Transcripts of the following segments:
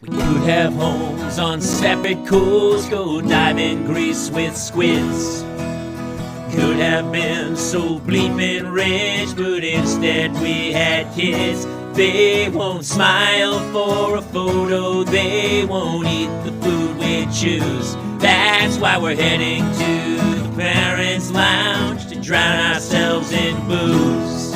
We could have homes on separate coasts, go dive in Greece with squids. Could have been so bleeping rich, but instead we had kids. They won't smile for a photo, they won't eat the food we choose. That's why we're heading to the parents' lounge to drown ourselves in booze.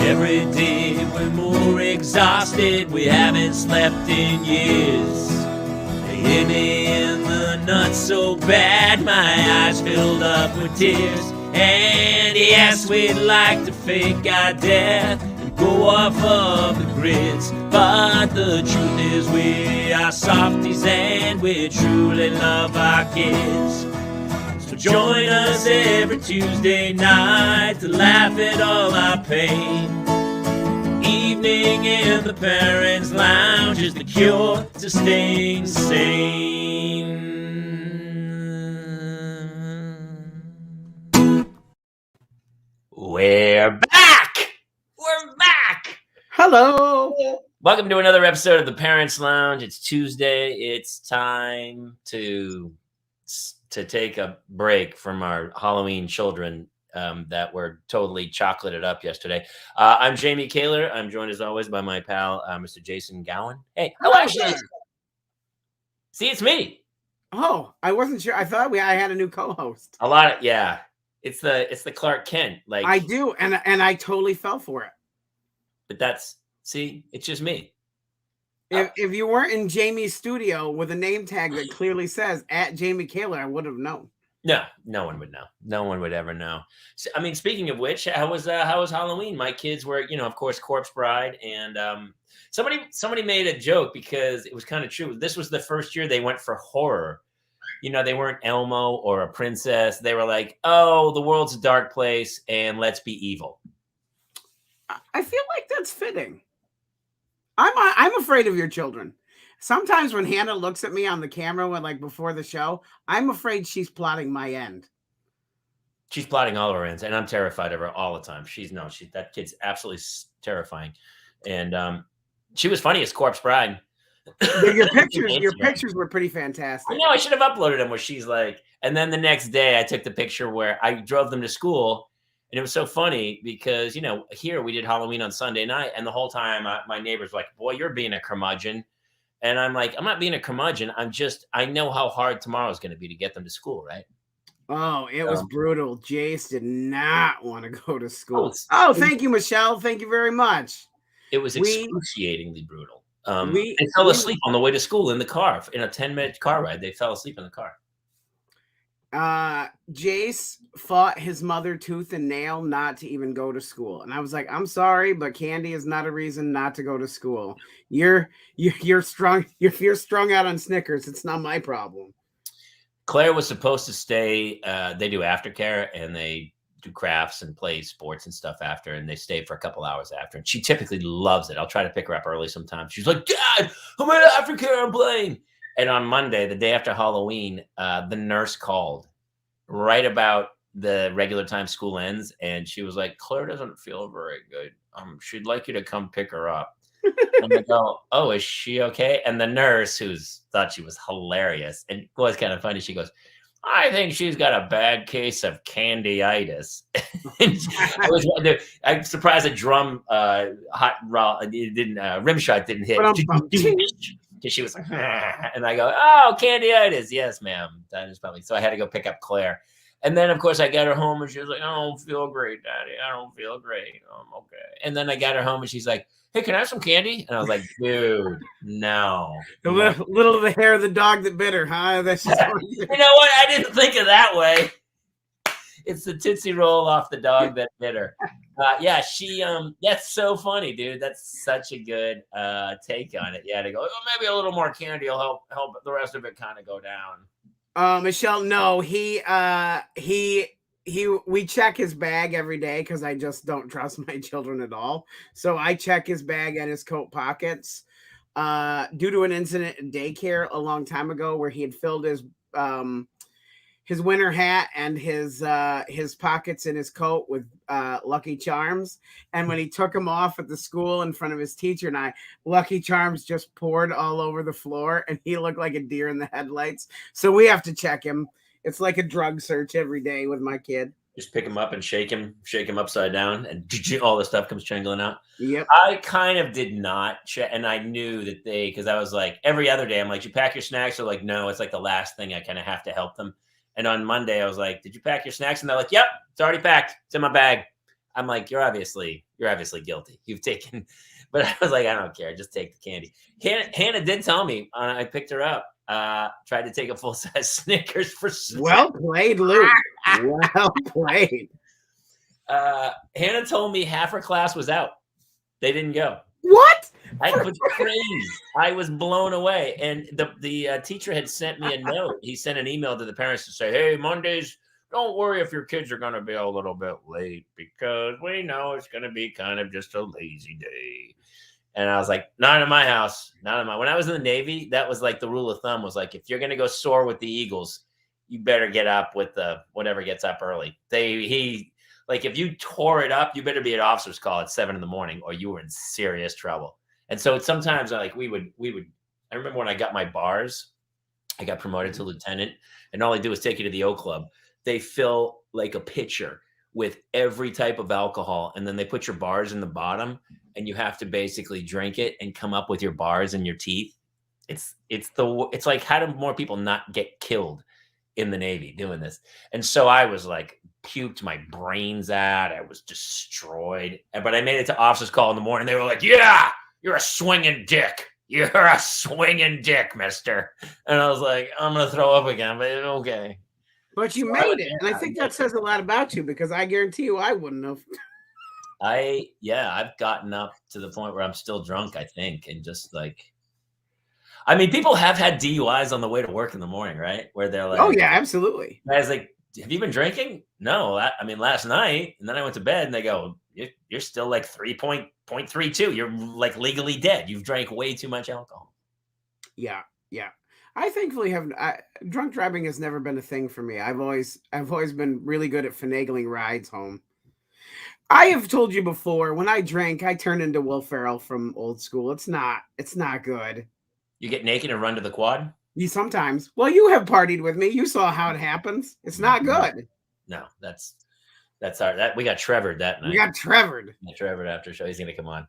Every day we're more exhausted, we haven't slept in years. They hit me in the nuts so bad, my eyes filled up with tears. And yes, we'd like to fake our death and go off of the grids, but the truth is we are softies and we truly love our kids. So join us every Tuesday night to laugh at all our pain. Evening in the parents' lounge is the cure to staying sane. We're back! We're back! Hello! Welcome to another episode of the Parents' Lounge. It's Tuesday. It's time to take a break from our Halloween children that were totally chocolated up yesterday. I'm Jamie Kaler. I'm joined as always by my pal, Mr. Jason Gowan. Hey, hello, Jason. See, it's me. Oh, I wasn't sure. I thought I had a new co-host. A lot of it's the Clark Kent. Like I do, and I totally fell for it. But it's just me. If you weren't in Jamie's studio with a name tag that clearly says @Jamie Kaler, I would have known. No one would know. No one would ever know. So, I mean, speaking of which, how was Halloween? My kids were, of course, Corpse Bride, and somebody made a joke because it was kind of true. This was the first year they went for horror. They weren't Elmo or a princess. They were like, oh, the world's a dark place, and let's be evil. I feel like that's fitting. I'm afraid of your children. Sometimes when Hannah looks at me on the camera before the show, I'm afraid she's plotting my end. She's plotting all of her ends, and I'm terrified of her all the time. That kid's absolutely terrifying. And she was funny as Corpse Bride. Your pictures were pretty fantastic. I know, I should have uploaded them where she's like, and then the next day I took the picture where I drove them to school. And it was so funny because, here we did Halloween on Sunday night, and the whole time my neighbors were like, boy, you're being a curmudgeon. And I'm like, I'm not being a curmudgeon. I know how hard tomorrow is going to be to get them to school, right? Oh, it was brutal. Jace did not want to go to school. Thank you, Michelle. Thank you very much. It was excruciatingly brutal. They fell asleep on the way to school in the car. In a 10-minute car ride, they fell asleep in the car. Jace fought his mother tooth and nail not to even go to school. And I was like, I'm sorry, but candy is not a reason not to go to school. You're strung. If you're strung out on Snickers, it's not my problem. Claire was supposed to stay. They do aftercare and they do crafts and play sports and stuff after, and they stay for a couple hours after. And she typically loves it. I'll try to pick her up early sometimes. She's like, Dad, I'm at aftercare, I'm playing. And on Monday, the day after Halloween, the nurse called right about the regular time school ends. And she was like, Claire doesn't feel very good. She'd like you to come pick her up. And I go, oh, is she okay? And the nurse, who thought she was hilarious, and it was kind of funny, she goes, I think she's got a bad case of candyitis. I'm surprised a drum rim shot didn't hit. She was like, and I go, oh, candiditis. Yes, ma'am. That is probably. So I had to go pick up Claire. And then, of course, I got her home and she was like, I don't feel great, Daddy. I don't feel great. I'm okay. And then I got her home and she's like, hey, can I have some candy? And I was like, dude, no. A little of the hair of the dog that bit her, huh? That's just you know what? I didn't think of that way. It's the Tootsie Roll off the dog that bit her. That's so funny, dude. That's such a good take on it. Yeah, to go, maybe a little more candy will help the rest of it kind of go down. Michelle, no, we check his bag every day because I just don't trust my children at all. So I check his bag and his coat pockets. Due to an incident in daycare a long time ago where he had filled his winter hat and his pockets in his coat with Lucky Charms. And when he took them off at the school in front of his teacher and I, Lucky Charms just poured all over the floor, and he looked like a deer in the headlights. So we have to check him. It's like a drug search every day with my kid. Just pick him up and shake him upside down, and all the stuff comes jangling out. Yep. I kind of did not check, and I knew that because I was like, every other day, I'm like, you pack your snacks? They're like, no, it's like the last thing I kind of have to help them. And on Monday, I was like, did you pack your snacks? And they're like, yep, it's already packed. It's in my bag. I'm like, you're obviously guilty. You've taken, but I was like, I don't care. Just take the candy. Hannah did tell me, I picked her up. Tried to take a full-size Snickers for well played, Luke. Well played. Hannah told me half her class was out. They didn't go. What? I was crazy. I was blown away. And the teacher had sent me a note. He sent an email to the parents to say, hey, Mondays, don't worry if your kids are going to be a little bit late, because we know it's going to be kind of just a lazy day. And I was like, not in my house. Not in my. When I was in the Navy, that was like the rule of thumb was like, if you're going to go soar with the Eagles, you better get up with the whatever gets up early. Like if you tore it up, you better be at officer's call at 7 a.m, or you were in serious trouble. And so sometimes like we would. I remember when I got my bars, I got promoted to lieutenant, and all they do is take you to the O Club. They fill like a pitcher with every type of alcohol, and then they put your bars in the bottom, and you have to basically drink it and come up with your bars in your teeth. It's like, how do more people not get killed in the Navy doing this? And so I was like, puked my brains out. I was destroyed. But I made it to officer's call in the morning. They were like, yeah, you're a swinging dick. You're a swinging dick, mister. And I was like, I'm going to throw up again, but okay. But you made it. And I think that says a lot about you, because I guarantee you I wouldn't have. I've gotten up to the point where I'm still drunk, I think. And just like, I mean, people have had DUIs on the way to work in the morning, right? Where they're like, oh yeah, absolutely. I was like, have you been drinking? No, I mean, last night. And then I went to bed, and they go, you're still like 3.32. You're like legally dead. You've drank way too much alcohol. Yeah. I thankfully drunk driving has never been a thing for me. I've always been really good at finagling rides home. I have told you before, when I drank, I turn into Will Ferrell from Old School. It's not good. You get naked and run to the quad? You sometimes. Well, you have partied with me. You saw how it happens. It's not good. No, that's we got Trevored that night. We got Trevored. Trevored after show. He's gonna come on.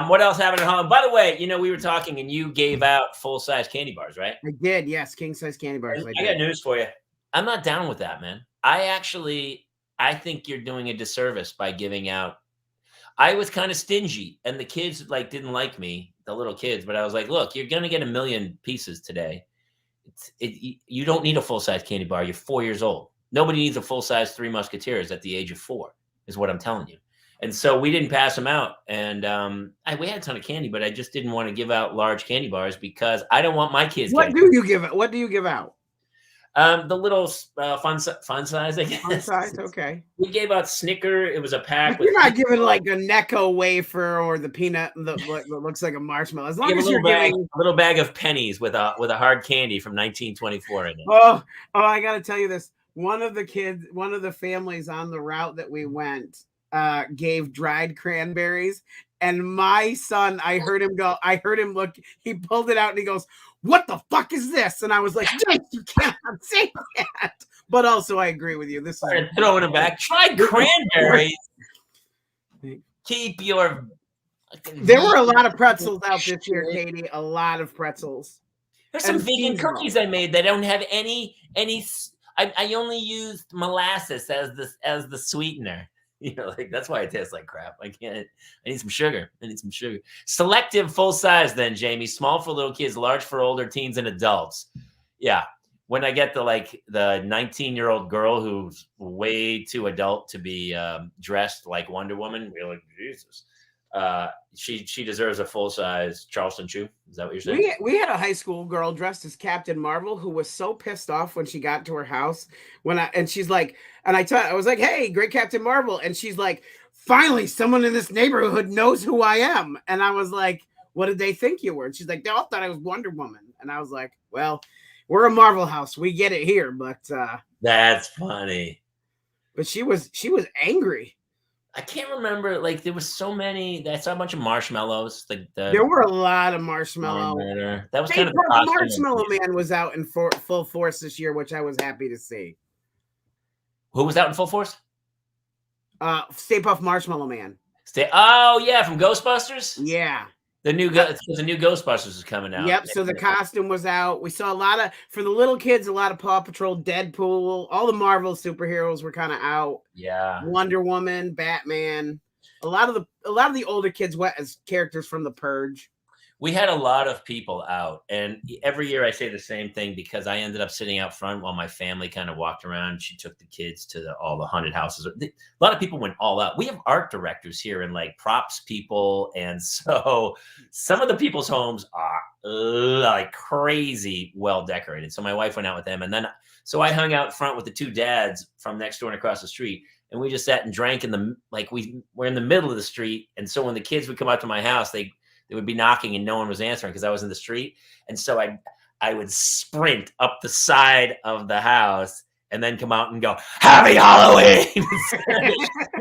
What else happened at home? By the way, we were talking, and you gave out full-size candy bars, right? I did, yes, king-size candy bars. I got news for you. I'm not down with that, man. I think you're doing a disservice by giving out. I was kind of stingy, and the kids didn't like me, the little kids. But I was like, look, you're gonna get 1 million pieces today. You don't need a full-size candy bar. You're 4 years old. Nobody needs a full-size Three Musketeers at the age of 4, is what I'm telling you. And so we didn't pass them out. And we had a ton of candy, but I just didn't want to give out large candy bars because I don't want my kids. What do you give out? The little fun size, I guess. Fun size, okay. We gave out Snicker. It was a pack. You're not giving like a Necco wafer or the peanut that looks like a marshmallow. As long as you're giving a little bag of pennies with a hard candy from 1924 in it. Oh, I got to tell you this. One of the families on the route that we went gave dried cranberries, and my son, I heard him look, he pulled it out and he goes, what the fuck is this? And I was like, you cannot say that. But also I agree with you. This is throwing it back. Dried cranberries. Keep your. There were a lot of pretzels out this year, Katie. A lot of pretzels. There's some vegan cookies I made that don't have any. I only used molasses as the sweetener. That's why it tastes like crap. I need some sugar. Selective full size then, Jamie. Small for little kids, large for older teens and adults. Yeah. When I get the 19-year-old girl who's way too adult to be dressed like Wonder Woman, we're like, Jesus. She deserves a full-size Charleston Chew. Is that what you're saying? We had a high school girl dressed as Captain Marvel who was so pissed off when she got to her house she's like, and I was like, hey, great Captain Marvel. And she's like, finally, someone in this neighborhood knows who I am. And I was like, what did they think you were? And she's like, they all thought I was Wonder Woman. And I was like, well, we're a Marvel house. We get it here, but That's funny. But she was angry. I can't remember. Like there was so many. I saw a bunch of marshmallows. There were a lot of marshmallows. That was Stay kind of Puft Marshmallow Man was out in full force this year, which I was happy to see. Who was out in full force? Stay Puft Marshmallow Man. Oh yeah, from Ghostbusters. Yeah. The new Ghostbusters is coming out. Yep. So the costume was out. We saw a lot of, for the little kids, a lot of Paw Patrol, Deadpool, all the Marvel superheroes were kind of out. Yeah. Wonder Woman, Batman. A lot of the older kids went as characters from The Purge. We had a lot of people out, and every year I say the same thing because I ended up sitting out front while my family kind of walked around. She took the kids to all the haunted houses. A lot of people went all out. We have art directors here and like props people, and so some of the people's homes are like crazy well decorated. So my wife went out with them, and then so I hung out front with the two dads from next door and across the street, and we just sat and drank we were in the middle of the street, and so when the kids would come out to my house, they would be knocking and no one was answering because I was in the street. And so I would sprint up the side of the house and then come out and go, "Happy Halloween!"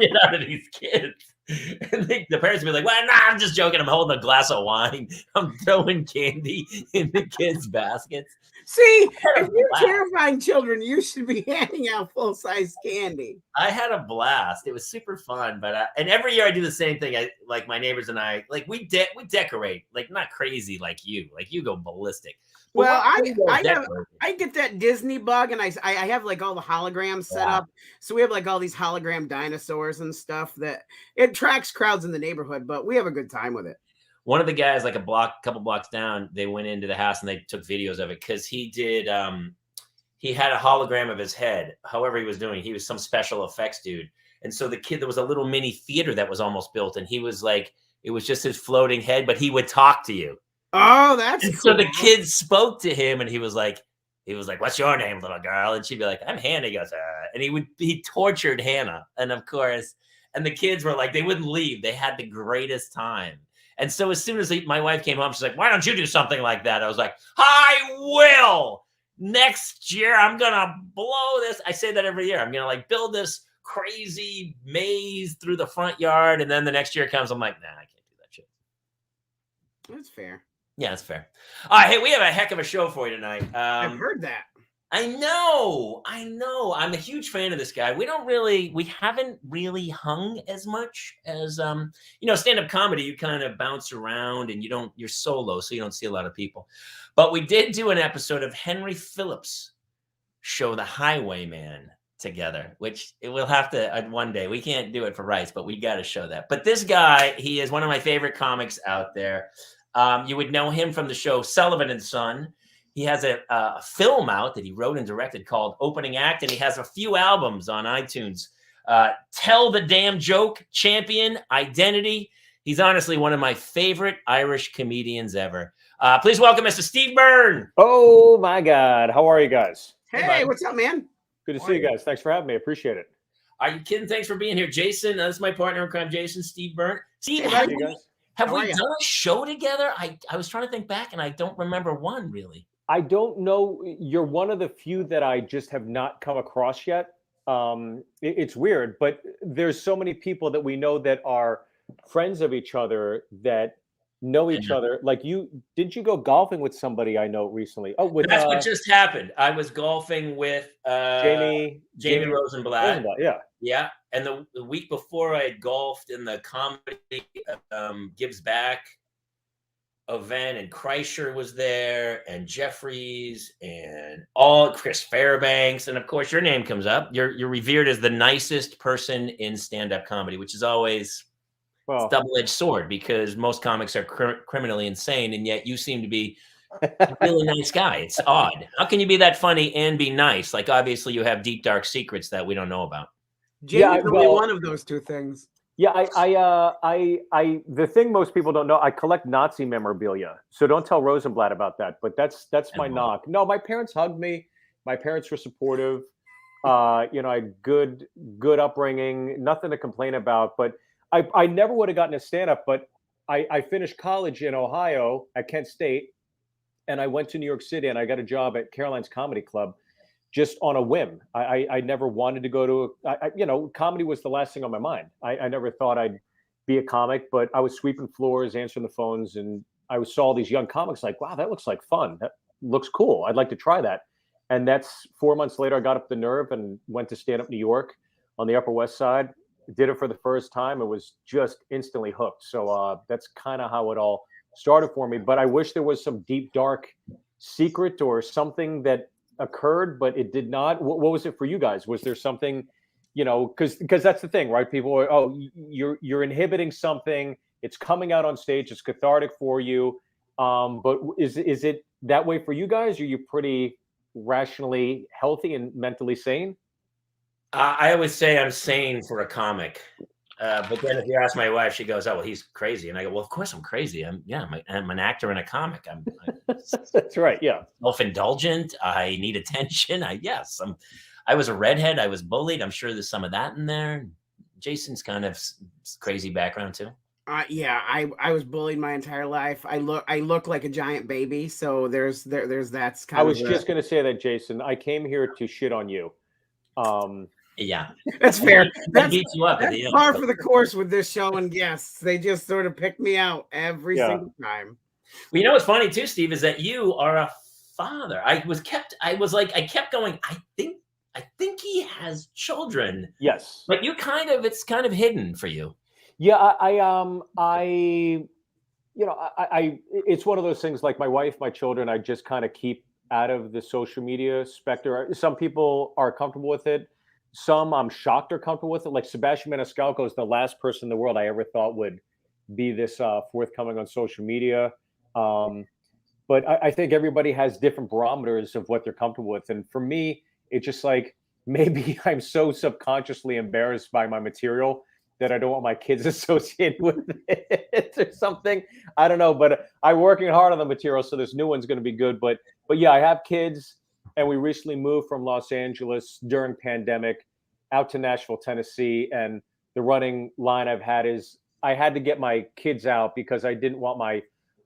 Get out of these kids. And the parents would be like, "Well, nah, I'm just joking. I'm holding a glass of wine. I'm throwing candy in the kids' baskets." See, if you're terrifying children, you should be handing out full-size candy. I had a blast. It was super fun, but and every year I do the same thing. I like my neighbors and I like we decorate, like not crazy like you go ballistic. But well, I get that Disney bug, and I have like all the holograms set up. So we have like all these hologram dinosaurs and stuff that it attracts crowds in the neighborhood, but we have a good time with it. One of the guys, like couple blocks down, they went into the house and they took videos of it because he did. He had a hologram of his head. However, he was doing, he was some special effects dude. And so there was a little mini theater that was almost built, and he was like, it was just his floating head, but he would talk to you. Oh, that's cool. So the kids spoke to him, and he was like, "What's your name, little girl?" And she'd be like, "I'm Hannah." He goes, and he tortured Hannah, and of course, and the kids were like, they wouldn't leave. They had the greatest time. And so as soon as my wife came home, she's like, "Why don't you do something like that?" I was like, "I will. Next year, I'm going to blow this." I say that every year. I'm going to like build this crazy maze through the front yard. And then the next year comes, I'm like, nah, I can't do that shit. That's fair. Yeah, that's fair. All right. Hey, we have a heck of a show for you tonight. I've heard that. I know. I'm a huge fan of this guy. We haven't really hung as much as, stand-up comedy. You kind of bounce around and you're solo, so you don't see a lot of people. But we did do an episode of Henry Phillips' show, The Highwayman, together, which we'll have to one day. We can't do it for rights, but we got to show that. But this guy, he is one of my favorite comics out there. You would know him from the show Sullivan Son. He has a film out that he wrote and directed called Opening Act, and he has a few albums on iTunes. Tell the Damn Joke, Champion, Identity. He's honestly one of my favorite Irish comedians ever. Please welcome Mr. Steve Byrne. Oh, my God. How are you guys? Hey, what's up, man? Good to see you guys. Thanks for having me. I appreciate it. Are you kidding? Thanks for being here. Jason, this is my partner in crime, Jason, Steve Byrne. Steve, Hey, have we done a show together? I was trying to think back, and I don't remember one, really. I don't know. You're one of the few that I just have not come across yet. It's weird, but there's so many people that we know that are friends of each other that know each other. Like didn't you go golfing with somebody I know recently? Oh, that's what just happened. I was golfing with Jamie Rosenblatt. Yeah. And the week before, I had golfed in the comedy Gives Back event, and Kreischer was there, and Jeffries, and all Chris Fairbanks, and of course your name comes up. You're revered as the nicest person in stand-up comedy, which is always a double-edged sword because most comics are criminally insane, and yet you seem to be a really nice guy. It's odd. How can you be that funny and be nice? Like obviously you have deep dark secrets that we don't know about. Jamie's only one of those two things. Yeah, I the thing most people don't know, I collect Nazi memorabilia. So don't tell Rosenblatt about that. But that's my knock. No, my parents hugged me. My parents were supportive. I had good upbringing, nothing to complain about. But I never would have gotten a stand-up, but I finished college in Ohio at Kent State. and I went to New York City and I got a job at Caroline's Comedy Club just on a whim. I never wanted to go to, comedy was the last thing on my mind. I never thought I'd be a comic, but I was sweeping floors, answering the phones, and I saw all these young comics like, wow, that looks like fun. That looks cool. I'd like to try that. And that's 4 months later, I got up the nerve and went to stand up New York on the Upper West Side. Did it for the first time. It was just instantly hooked. So that's kind of how it all started for me. But I wish there was some deep, dark secret or something that occurred, but it did not. What was it for you guys? Was there something, because that's the thing, right? People are, oh, you're inhibiting something. It's coming out on stage. It's cathartic for you. But is it that way for you guys? Are you pretty rationally healthy and mentally sane? I always say I'm sane for a comic. But then if you ask my wife, she goes, "Oh, well, he's crazy." And I go, "Well, of course I'm crazy. I'm an actor and a comic. That's right. Yeah. Self-indulgent. I need attention. I was a redhead. I was bullied. I'm sure there's some of that in there. Jason's kind of crazy background too. Yeah, I was bullied my entire life. I look like a giant baby. So there's that's kind I of. was just going to say that, Jason. I came here to shit on you. Yeah, that's fair. That beats you up. That's par for the course with this show and guests. They just sort of pick me out every single time. Well, what's funny too, Steve, is that you are a father. I kept going. I think he has children. Yes, but it's kind of hidden for you. Yeah, it's one of those things. Like my wife, my children, I just kind of keep out of the social media specter. Some people are comfortable with it. Some I'm shocked are comfortable with it. Like Sebastian Maniscalco is the last person in the world I ever thought would be this forthcoming on social media. But I think everybody has different barometers of what they're comfortable with. And for me, it's just like, maybe I'm so subconsciously embarrassed by my material that I don't want my kids associated with it or something. I don't know, but I'm working hard on the material, so this new one's going to be good. But yeah, I have kids, and we recently moved from Los Angeles during pandemic out to Nashville, Tennessee. And the running line I've had is I had to get my kids out because I didn't want my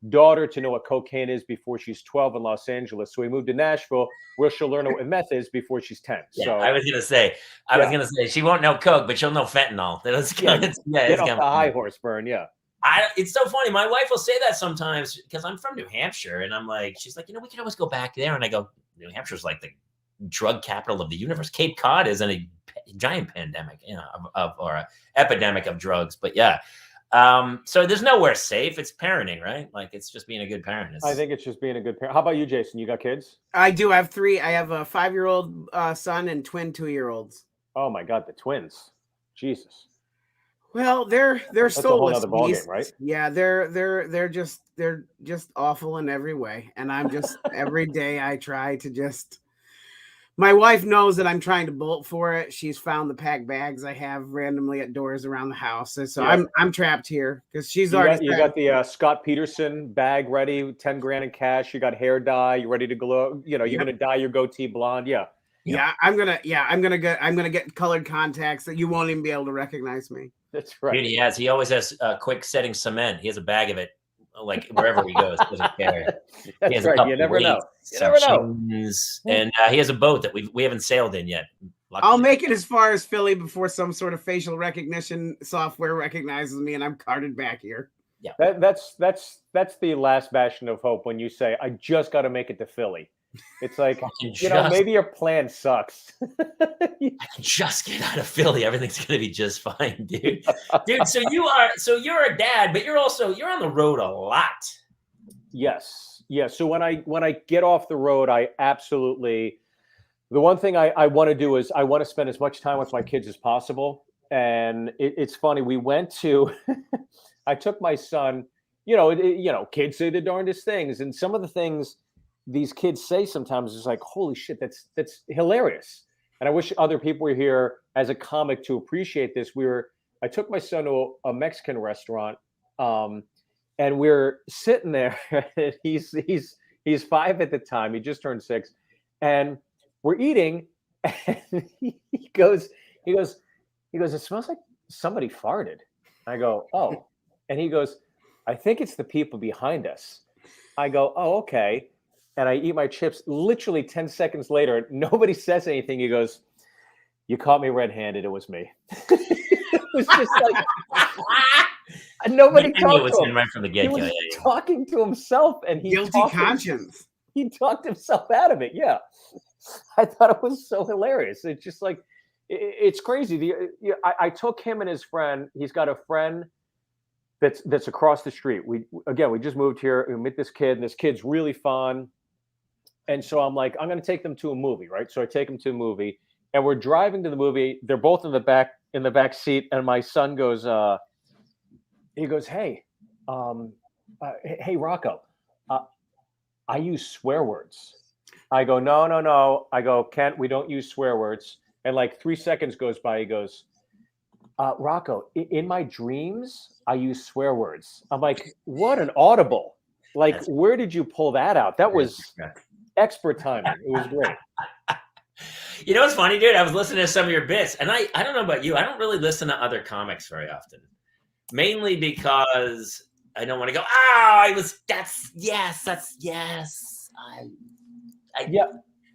daughter to know what cocaine is before she's 12 in Los Angeles. So we moved to Nashville where she'll learn what meth is before she's 10. Yeah, so I was going to say she won't know coke, but she'll know fentanyl. Get off the high horse, Byrne. Yeah. It's so funny. My wife will say that sometimes because I'm from New Hampshire, and I'm like, she's like, we can always go back there. And I go, New Hampshire's like the drug capital of the universe. Cape Cod is in a giant pandemic, or an epidemic of drugs. But yeah. So there's nowhere safe. It's parenting, right? Like it's just being a good parent. I think it's just being a good parent. How about you, Jason? You got kids? I do. I have 3. I have a 5-year-old son and twin 2-year-olds. Oh my God, the twins! Jesus. Well, they're That's soulless. a whole other ballgame, right? Yeah, they're just awful in every way, and I'm just every day I try to just. My wife knows that I'm trying to bullet for it. She's found the packed bags I have randomly at doors around the house, and so I'm trapped here because she's already. You got the Scott Peterson bag ready, 10 grand in cash. You got hair dye. You ready to glow? You're gonna dye your goatee blonde. Yeah. I'm gonna get colored contacts that you won't even be able to recognize me. That's right. Dude, he always has quick setting cement. He has a bag of it, like wherever he goes. Doesn't care. That's right. You never know. And he has a boat that we haven't sailed in yet. Luckily. I'll make it as far as Philly before some sort of facial recognition software recognizes me and I'm carted back here. Yeah, that's the last bastion of hope when you say I just got to make it to Philly. It's like maybe your plan sucks. I can just get out of Philly. Everything's gonna be just fine, dude. Dude, so you're a dad, but you're on the road a lot. Yes. Yeah. So when I get off the road, I absolutely the one thing I want to do is I want to spend as much time with my kids as possible. And it's funny. We went to I took my son, kids say the darndest things, and some of the things these kids say sometimes is like, holy shit, that's hilarious. And I wish other people were here as a comic to appreciate this. I took my son to a Mexican restaurant, and we're sitting there. And he's 5 at the time. He just turned 6, and we're eating. And he goes, it smells like somebody farted. I go, oh, and he goes, I think it's the people behind us. I go, oh, okay. and I eat my chips. Literally 10 seconds later, nobody says anything. He goes, "You caught me red-handed. It was me." It was just like nobody I knew it talked was to him him. right from the He get-go. was Yeah. talking to himself, and Guilty conscience. he talked himself out of it. Yeah, I thought it was so hilarious. It's just like it's crazy. I took him and his friend. He's got a friend that's across the street. We just moved here. We met this kid, and this kid's really fun. And so I'm like, I'm going to take them to a movie, right? So I take them to a movie, and we're driving to the movie. They're both in the back seat, and my son goes, he goes, "Hey, hey Rocco, I use swear words." I go, no. I go, Kent, we don't use swear words. And like 3 seconds goes by. He goes, Rocco, in my dreams, I use swear words. I'm like, what an audible. Like, where did you pull that out? That was expert timing. It was great. You know what's funny, dude? I was listening to some of your bits, and I don't know about you. I don't really listen to other comics very often. Mainly because I don't want to go, Yeah.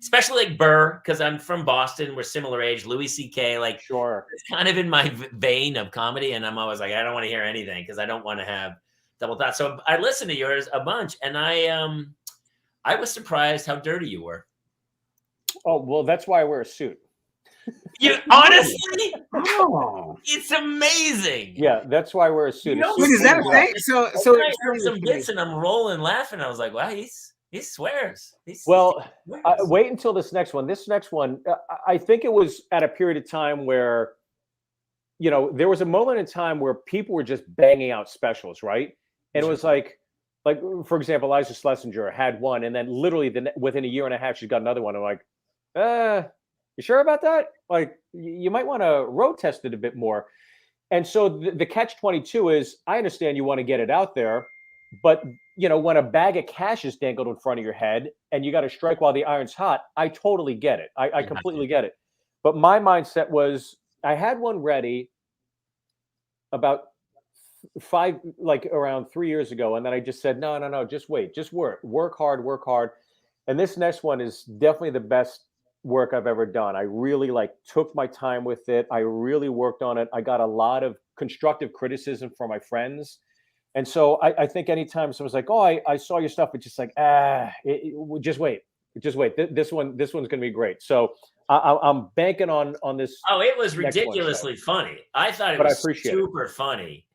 Especially like Burr, because I'm from Boston. We're similar age. Louis C.K. Like, Sure. It's kind of in my vein of comedy, and I'm always like, I don't want to hear anything because I don't want to have double thoughts. So I listened to yours a bunch, and I was surprised how dirty you were. Oh, well, that's why I wear a suit. You honestly, Oh, it's amazing. Yeah, that's why I wear a suit. wait, is that a thing? So I heard some bits, and I'm rolling laughing. I was like, wow, he swears. Wait until this next one. This next one, I think it was at a period of time where, there was a moment in time where people were just banging out specials, right? And it was like, for example, Liza Schlesinger had one, and then literally within a year and a half, she's got another one. I'm like, you sure about that? Like, you might want to road test it a bit more. And so the catch-22 is, I understand you want to get it out there, but when a bag of cash is dangled in front of your head and you got to strike while the iron's hot, I totally get it. I completely get it. But my mindset was, I had one ready about around 3 years ago. And then I just said, no, just wait, just work hard. And this next one is definitely the best work I've ever done. I really took my time with it. I really worked on it. I got a lot of constructive criticism from my friends. And so I think anytime someone's like, oh, I saw your stuff, it's just like, just wait. This one's going to be great. So I'm banking on this. Oh, it was ridiculously funny. I thought it was super funny.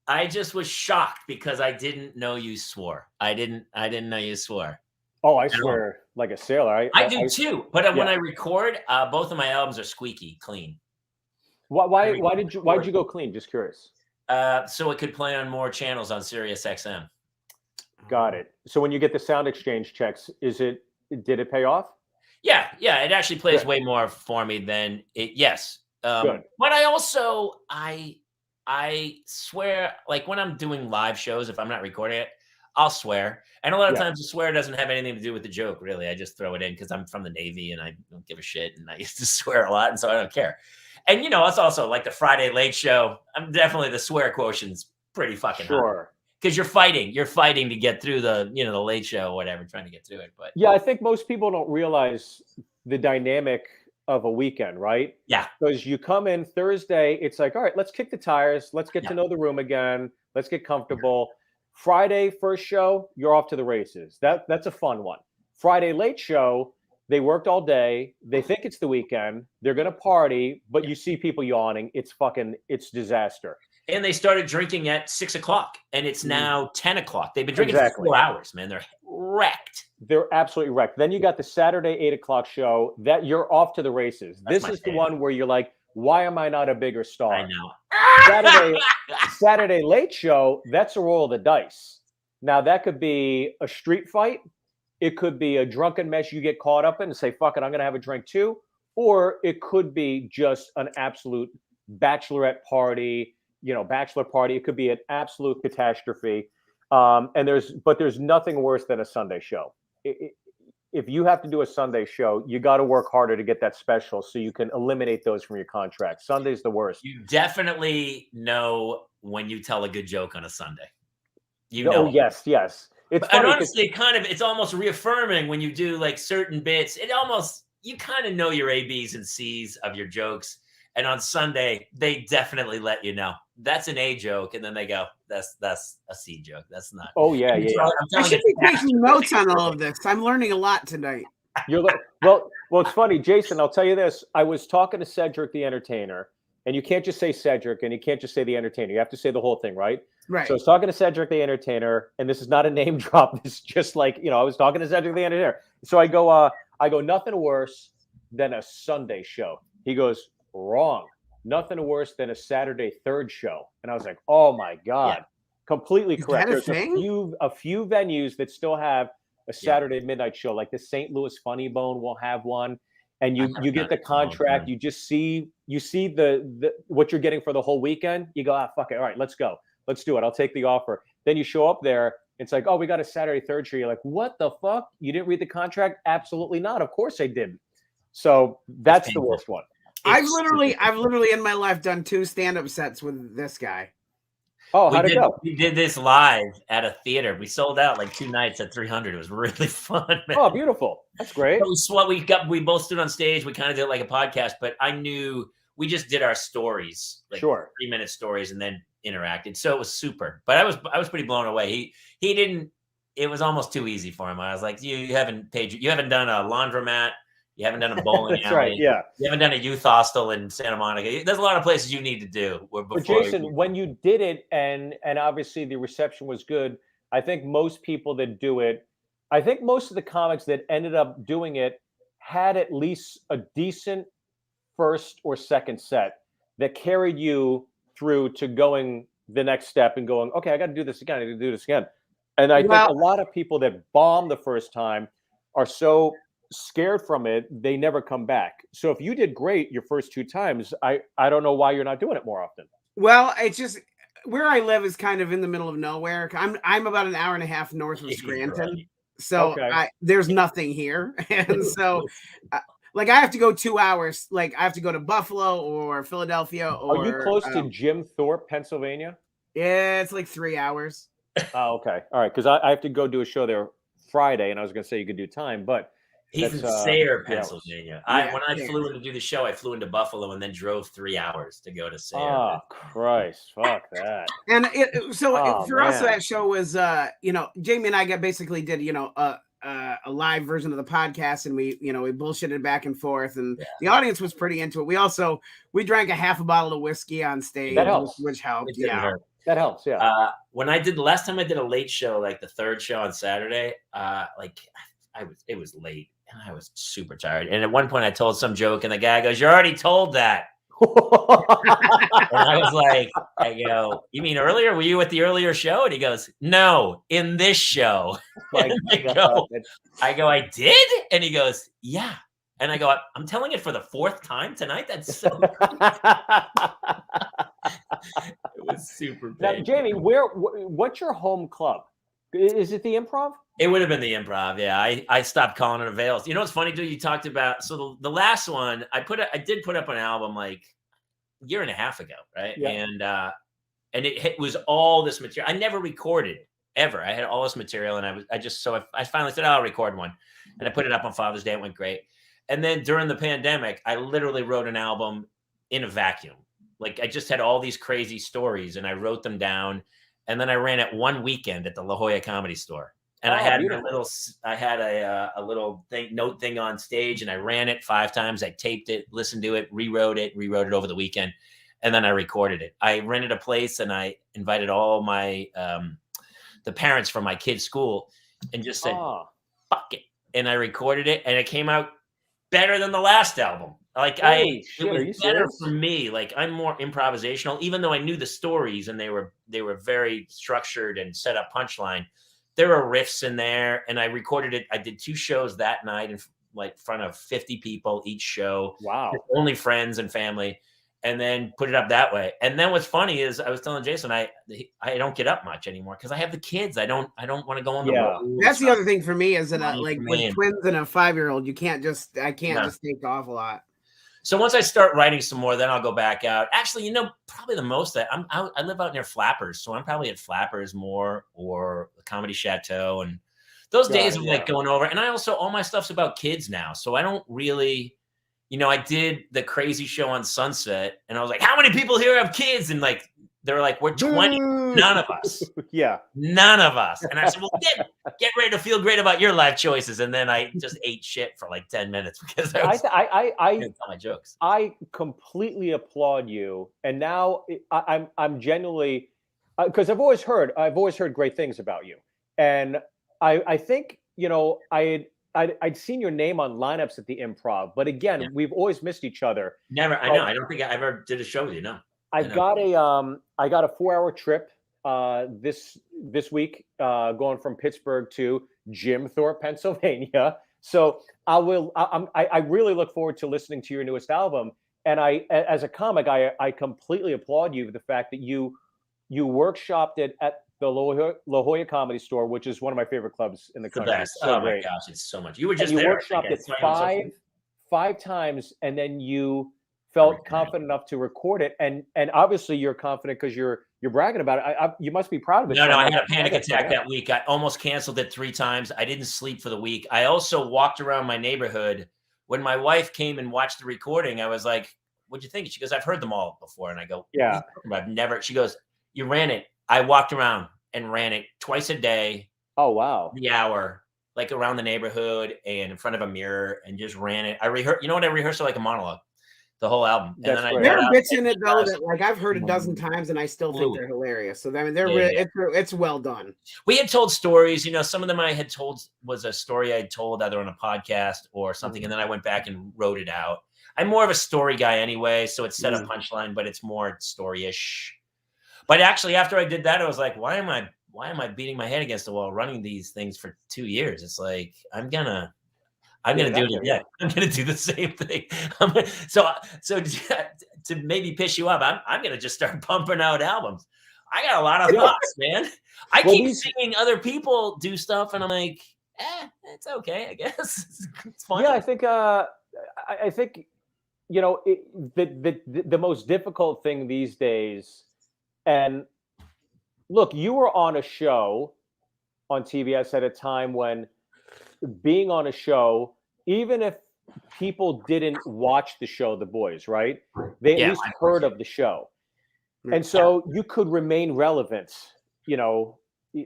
I just was shocked because I didn't know you swore. I didn't know you swore. Oh, I swear like a sailor. I do too. But when I record, both of my albums are squeaky clean. Why did you go clean? Just curious. So it could play on more channels on Sirius XM. Got it. So when you get the sound exchange checks, did it pay off? Yeah. It actually plays way more for me than it. Yes. Good. But I also, I swear, like when I'm doing live shows, if I'm not recording it, I'll swear. And a lot of times the swear doesn't have anything to do with the joke, really. I just throw it in because I'm from the Navy and I don't give a shit. And I used to swear a lot, and so I don't care. And, it's also like the Friday Late Show. I'm definitely the swear quotient's pretty fucking high. Because you're fighting to get through the, the Late Show or whatever, trying to get through it. But yeah, I think most people don't realize the dynamic of a weekend, right? Yeah. Because you come in Thursday, it's like, all right, let's kick the tires. Let's get to know the room again. Let's get comfortable. Friday, first show, you're off to the races. That's a fun one. Friday Late Show, they worked all day. They think it's the weekend. They're going to party, but you see people yawning. It's disaster. And they started drinking at 6 o'clock, and it's now 10 o'clock. They've been drinking for 4 hours, man. They're wrecked. They're absolutely wrecked. Then you got the Saturday 8 o'clock show that you're off to the races. This is the one where you're like, why am I not a bigger star? I know. Saturday Late Show, that's a roll of the dice. Now, that could be a street fight. It could be a drunken mess you get caught up in and say, fuck it, I'm going to have a drink too. Or it could be just an absolute bachelorette party, bachelor party. It could be an absolute catastrophe. And there's nothing worse than a Sunday show. If you have to do a Sunday show, you got to work harder to get that special so you can eliminate those from your contract. Sunday's the worst. You definitely know when you tell a good joke on a Sunday. Yes. It's And funny. honestly, it's almost reaffirming when you do like certain bits. You kind of know your A, B's, and C's of your jokes. And on Sunday, they definitely let you know that's an A joke, and then they go, "That's a C joke. That's not." Oh yeah. I should be taking notes on all of this. I'm learning a lot tonight. Well, it's funny, Jason. I'll tell you this. I was talking to Cedric the Entertainer, and you can't just say Cedric, and you can't just say the Entertainer. You have to say the whole thing, right? Right. So I was talking to Cedric the Entertainer, and this is not a name drop. It's just like, I was talking to Cedric the Entertainer. So I go, nothing worse than a Sunday show. He goes, wrong. Nothing worse than a Saturday third show. And I was like, oh my God, completely correct. There's a few venues that still have a Saturday midnight show, like the St. Louis Funny Bone will have one. And you get the contract. You just see the what you're getting for the whole weekend. You go, fuck it. All right, let's go. Let's do it. I'll take the offer. Then you show up there. It's like, oh, we got a Saturday third show. You're like, what the fuck? You didn't read the contract? Absolutely not. Of course I did. So that's the worst one. I've literally in my life done 2 stand-up sets with this guy. Oh, how'd it go? We did this live at a theater. We sold out like 2 nights at 300. It was really fun, man. Oh, beautiful. That's great. We both stood on stage. We kind of did like a podcast, but I knew we just did our stories, like 3-minute stories, and then interacted. So it was super. But I was pretty blown away. He didn't. It was almost too easy for him. I was like, you haven't done a laundromat. You haven't done a bowling That's alley. right, yeah. You haven't done a youth hostel in Santa Monica. There's a lot of places you need to do. But Jason, when you did it, and obviously the reception was good, I think most people that do it, I think most of the comics that ended up doing it had at least a decent first or second set that carried you through to going the next step and going, okay, I got to do this again. I got to do this again. And I think a lot of people that bomb the first time are so scared from it, they never come back. So if you did great your first 2 times, I don't know why you're not doing it more often. Well, it's just where I live is kind of in the middle of nowhere. I'm about an hour and a half north of Scranton, so there's nothing here, and so like I have to go 2 hours. Like I have to go to Buffalo or Philadelphia. Or are you close to Jim Thorpe, Pennsylvania? Yeah, it's like 3 hours. Oh, okay, all right. Because I have to go do a show there Friday, and I was going to say you could do time, but. He's in Sayre, Pennsylvania. When I flew in to do the show, I flew into Buffalo and then drove 3 hours to go to Sayre. Oh, Christ. Fuck that. And for us, that show was, Jamie and I did, a live version of the podcast, and we bullshitted back and forth, and the audience was pretty into it. We drank a half a bottle of whiskey on stage, which helped. That helps. Yeah. When the last time I did a late show, like the third show on Saturday, it was late. And I was super tired. And at one point I told some joke and the guy goes, "You already told that." And I was like, "You mean earlier? Were you at the earlier show?" And he goes, "No, in this show." I go, "I did?" And he goes, "Yeah." And I go, "I'm telling it for the 4th time tonight? That's so It was super painful. Now, Jamie, what's your home club? Is it the Improv? It would have been the Improv. Yeah, I stopped calling it Avails. You know what's funny, dude? You talked about the last one. I did put up an album like a year and a half ago, right? Yeah. And it was all this material. I never recorded ever. I had all this material, and I finally said, I'll record one, and I put it up on Father's Day. It went great. And then during the pandemic, I literally wrote an album in a vacuum. Like I just had all these crazy stories, and I wrote them down. And then I ran it one weekend at the La Jolla Comedy Store. And I had a little note thing on stage, and I ran it 5 times. I taped it, listened to it, rewrote it over the weekend, and then I recorded it. I rented a place, and I invited all my the parents from my kids' school, and just said, "Fuck it," and I recorded it, and it came out better than the last album. Like it was better for me. Like I'm more improvisational, even though I knew the stories and they were very structured and set up punchline. There were riffs in there, and I recorded it. I did 2 shows that night in front of 50 people each show. Wow. Only friends and family, and then put it up that way. And then what's funny is I was telling Jason, I don't get up much anymore because I have the kids. I don't want to go on the road. That's the other thing for me is that with twins and a 5-year-old, I can't just take off a lot. So once I start writing some more, then I'll go back out. Actually, probably the most that I live out near Flappers, so I'm probably at Flappers more or the Comedy Chateau, and those days of like going over. And I also all my stuff's about kids now, so I don't really, I did the crazy show on Sunset, and I was like, how many people here have kids? And like they were like, we're 20, none of us. None of us. And I said, well, get ready to feel great about your life choices. And then I just ate shit for like 10 minutes because I didn't tell my jokes. I completely applaud you. And now I'm genuinely, because I've always heard great things about you. And I think, I'd seen your name on lineups at the Improv, but again, we've always missed each other. Never. I know. I don't think I ever did a show with you. No. I got a 4-hour trip this week, going from Pittsburgh to Jim Thorpe, Pennsylvania. So I really look forward to listening to your newest album. And as a comic, I completely applaud you for the fact that you workshopped it at the La Jolla Comedy Store, which is one of my favorite clubs in the country. The best. So my gosh, it's so much. You were just you there. Workshopped it five times, and then you felt confident enough to record it, and obviously you're confident because you're bragging about it. You must be proud of it. No, I had a panic attack that week. I almost canceled it 3 times. I didn't sleep for the week. I also walked around my neighborhood. When my wife came and watched the recording, I was like, "What'd you think?" She goes, "I've heard them all before." And I go, "Yeah, I've never." She goes, "You ran it." I walked around and ran it twice a day. Oh wow! The hour, like around the neighborhood and in front of a mirror, and just ran it. I rehearsed. I rehearsed it like a monologue. The whole album. And then there are bits in it though that like I've heard a dozen times and I still think they're hilarious. So I mean, it's well done. We had told stories, some of them I had told was a story I had told either on a podcast or something, and then I went back and wrote it out. I'm more of a story guy anyway, so it's set a punchline, but it's more story-ish. But actually, after I did that, I was like, why am I beating my head against the wall running these things for 2 years? It's like I'm gonna do it again. I'm going to do the same thing. So to maybe piss you off, I'm going to just start pumping out albums. I got a lot of thoughts, man. I keep seeing other people do stuff, and I'm like, it's okay, I guess. It's fun. Yeah, I think the most difficult thing these days. And look, you were on a show on TBS at a time when being on a show, even if people didn't watch the show, The Boys, right? They at least heard of the show. And so you could remain relevant,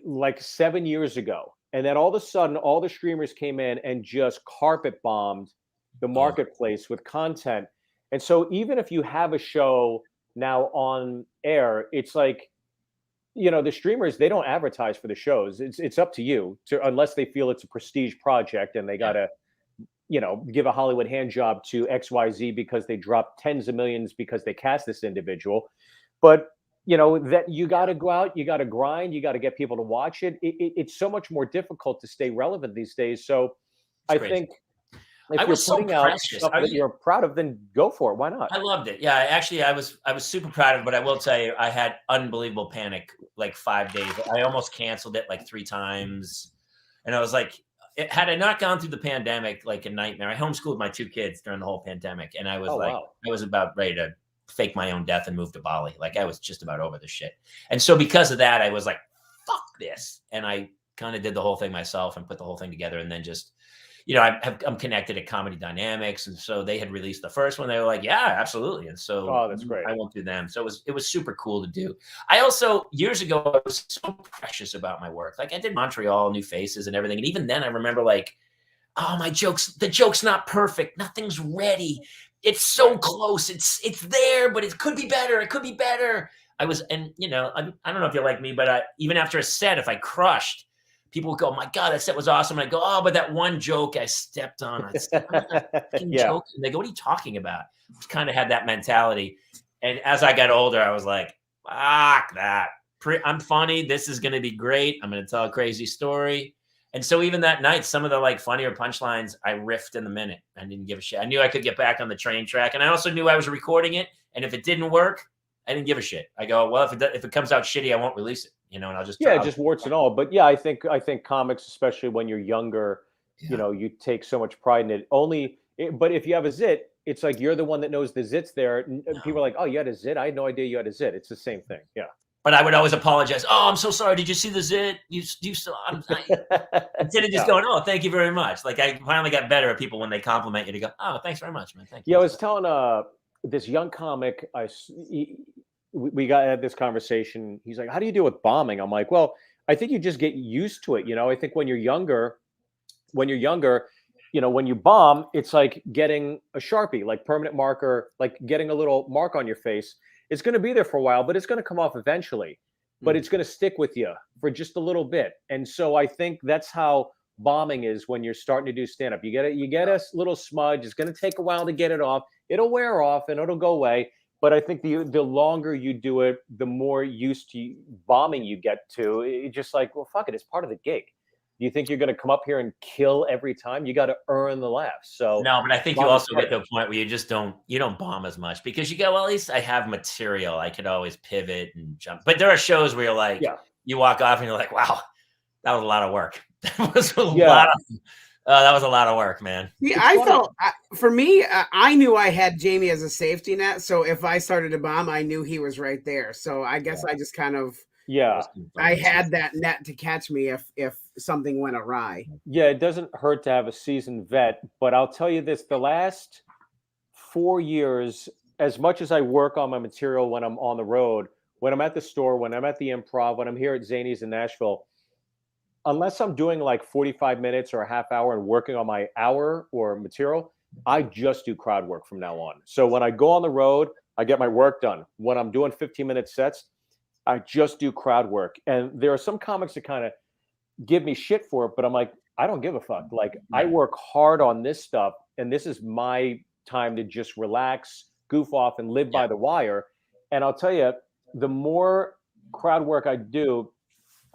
like 7 years ago. And then all of a sudden, all the streamers came in and just carpet bombed the marketplace with content. And so even if you have a show now on air, it's like, the streamers, they don't advertise for the shows. It's up to you unless they feel it's a prestige project and they got to, give a Hollywood hand job to XYZ because they dropped tens of millions because they cast this individual. But, that you got to go out, you got to grind, you got to get people to watch it. It's so much more difficult to stay relevant these days. So I think if you're putting out stuff that you're proud of, then go for it. Why not? I loved it. Yeah, actually, I was super proud of it, but I will tell you, I had unbelievable panic like 5 days. I almost canceled it like 3 times. And I was like, had I not gone through the pandemic like a nightmare, I homeschooled my 2 kids during the whole pandemic. And I was I was about ready to fake my own death and move to Bali. Like I was just about over this shit. And so because of that, I was like, fuck this. And I kind of did the whole thing myself and put the whole thing together, and then just, I'm connected at Comedy Dynamics, and so they had released the first one. They were like, "Yeah, absolutely." And so, that's great. I went through them. So it was super cool to do. I also years ago I was so precious about my work. Like I did Montreal, New Faces, and everything. And even then, I remember like, "Oh, the joke's not perfect. Nothing's ready. It's so close. It's there, but it could be better. It could be better." I was, and I don't know if you're like me, but even after a set, if I crushed, people would go, "My God, that set was awesome." And I go, "Oh, but that one joke I stepped on, joke." And they go, "What are you talking about?" Just kind of had that mentality. And as I got older, I was like, fuck that. I'm funny. This is going to be great. I'm going to tell a crazy story. And so even that night, some of the like funnier punchlines, I riffed in the minute. I didn't give a shit. I knew I could get back on the train track. And I also knew I was recording it. And if it didn't work, I didn't give a shit. I go, well, if it comes out shitty, I won't release it. And I'll just just warts and all. But yeah, I think comics, especially when you're younger, you take so much pride in it. But if you have a zit, it's like you're the one that knows the zit's there. And people are like, "Oh, you had a zit? I had no idea you had a zit." It's the same thing. Yeah. But I would always apologize. Oh, I'm so sorry. Did you see the zit? You still? Instead of just going, oh, thank you very much. Like I finally got better at people when they compliment you to go, oh, thanks very much, man. Thank you. Yeah, I was telling this young comic, we had this conversation. He's like, how do you deal with bombing? I'm like, well, I think you just get used to it. You know, I think when you're younger, you know, when you bomb, it's like getting a Sharpie, like permanent marker, like getting a little mark on your face. It's going to be there for a while, but it's going to come off eventually. But it's going to stick with you for just a little bit. And so I think that's how bombing is when you're starting to do stand-up. You get a little smudge. It's going to take a while to get it off. It'll wear off and it'll go away. But I think the longer you do it, the more used to bombing you get to. It's just like, well, fuck it. It's part of the gig. You think you're going to come up here and kill every time? You got to earn the laughs. So no, but I think you also get to a point where you just don't bomb as much because you go, well, at least I have material. I could always pivot and jump. But there are shows where you're like, you walk off and you're like, wow, that was a lot of work. That was a lot of work, man. Yeah, I felt for me, I knew I had Jamie as a safety net. So if I started to bomb, I knew he was right there. So I guess I just kind of I had that net to catch me if something went awry. Yeah, it doesn't hurt to have a seasoned vet, but I'll tell you this: the last 4 years, as much as I work on my material when I'm on the road, when I'm at the store, when I'm at the Improv, when I'm here at Zany's in Nashville, unless I'm doing like 45 minutes or a half hour and working on my hour or material, I just do crowd work from now on. So when I go on the road, I get my work done. When I'm doing 15-minute sets, I just do crowd work. And there are some comics that kind of give me shit for it, but I'm like, I don't give a fuck. Like, I work hard on this stuff, and this is my time to just relax, goof off, and live by the wire. And I'll tell you, the more crowd work I do,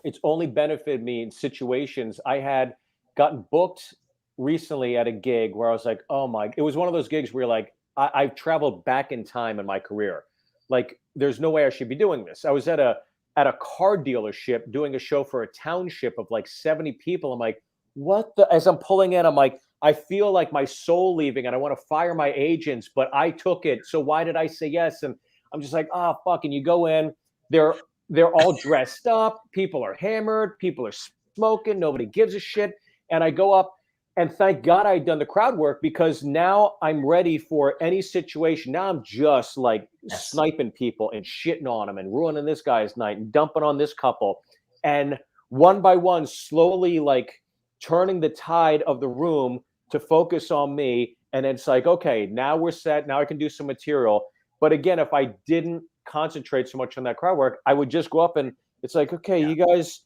it's only benefited me in situations. I had gotten booked recently at a gig where I was like, oh my, it was one of those gigs where you're like, I've traveled back in time in my career. Like, there's no way I should be doing this. I was at a car dealership doing a show for a township of like 70 people. I'm like, what the, as I'm pulling in, I'm like, I feel like my soul leaving and I want to fire my agents, but I took it. So why did I say yes? And I'm just like, oh, fuck. And you go in, they're all dressed up. People are hammered. People are smoking. Nobody gives a shit. And I go up, and thank God I'd done the crowd work, because now I'm ready for any situation. Now I'm just like sniping people and shitting on them and ruining this guy's night and dumping on this couple. And one by one, slowly like turning the tide of the room to focus on me. And it's like, okay, now we're set. Now I can do some material. But again, if I didn't concentrate so much on that crowd work, I would just go up and it's like, okay, you guys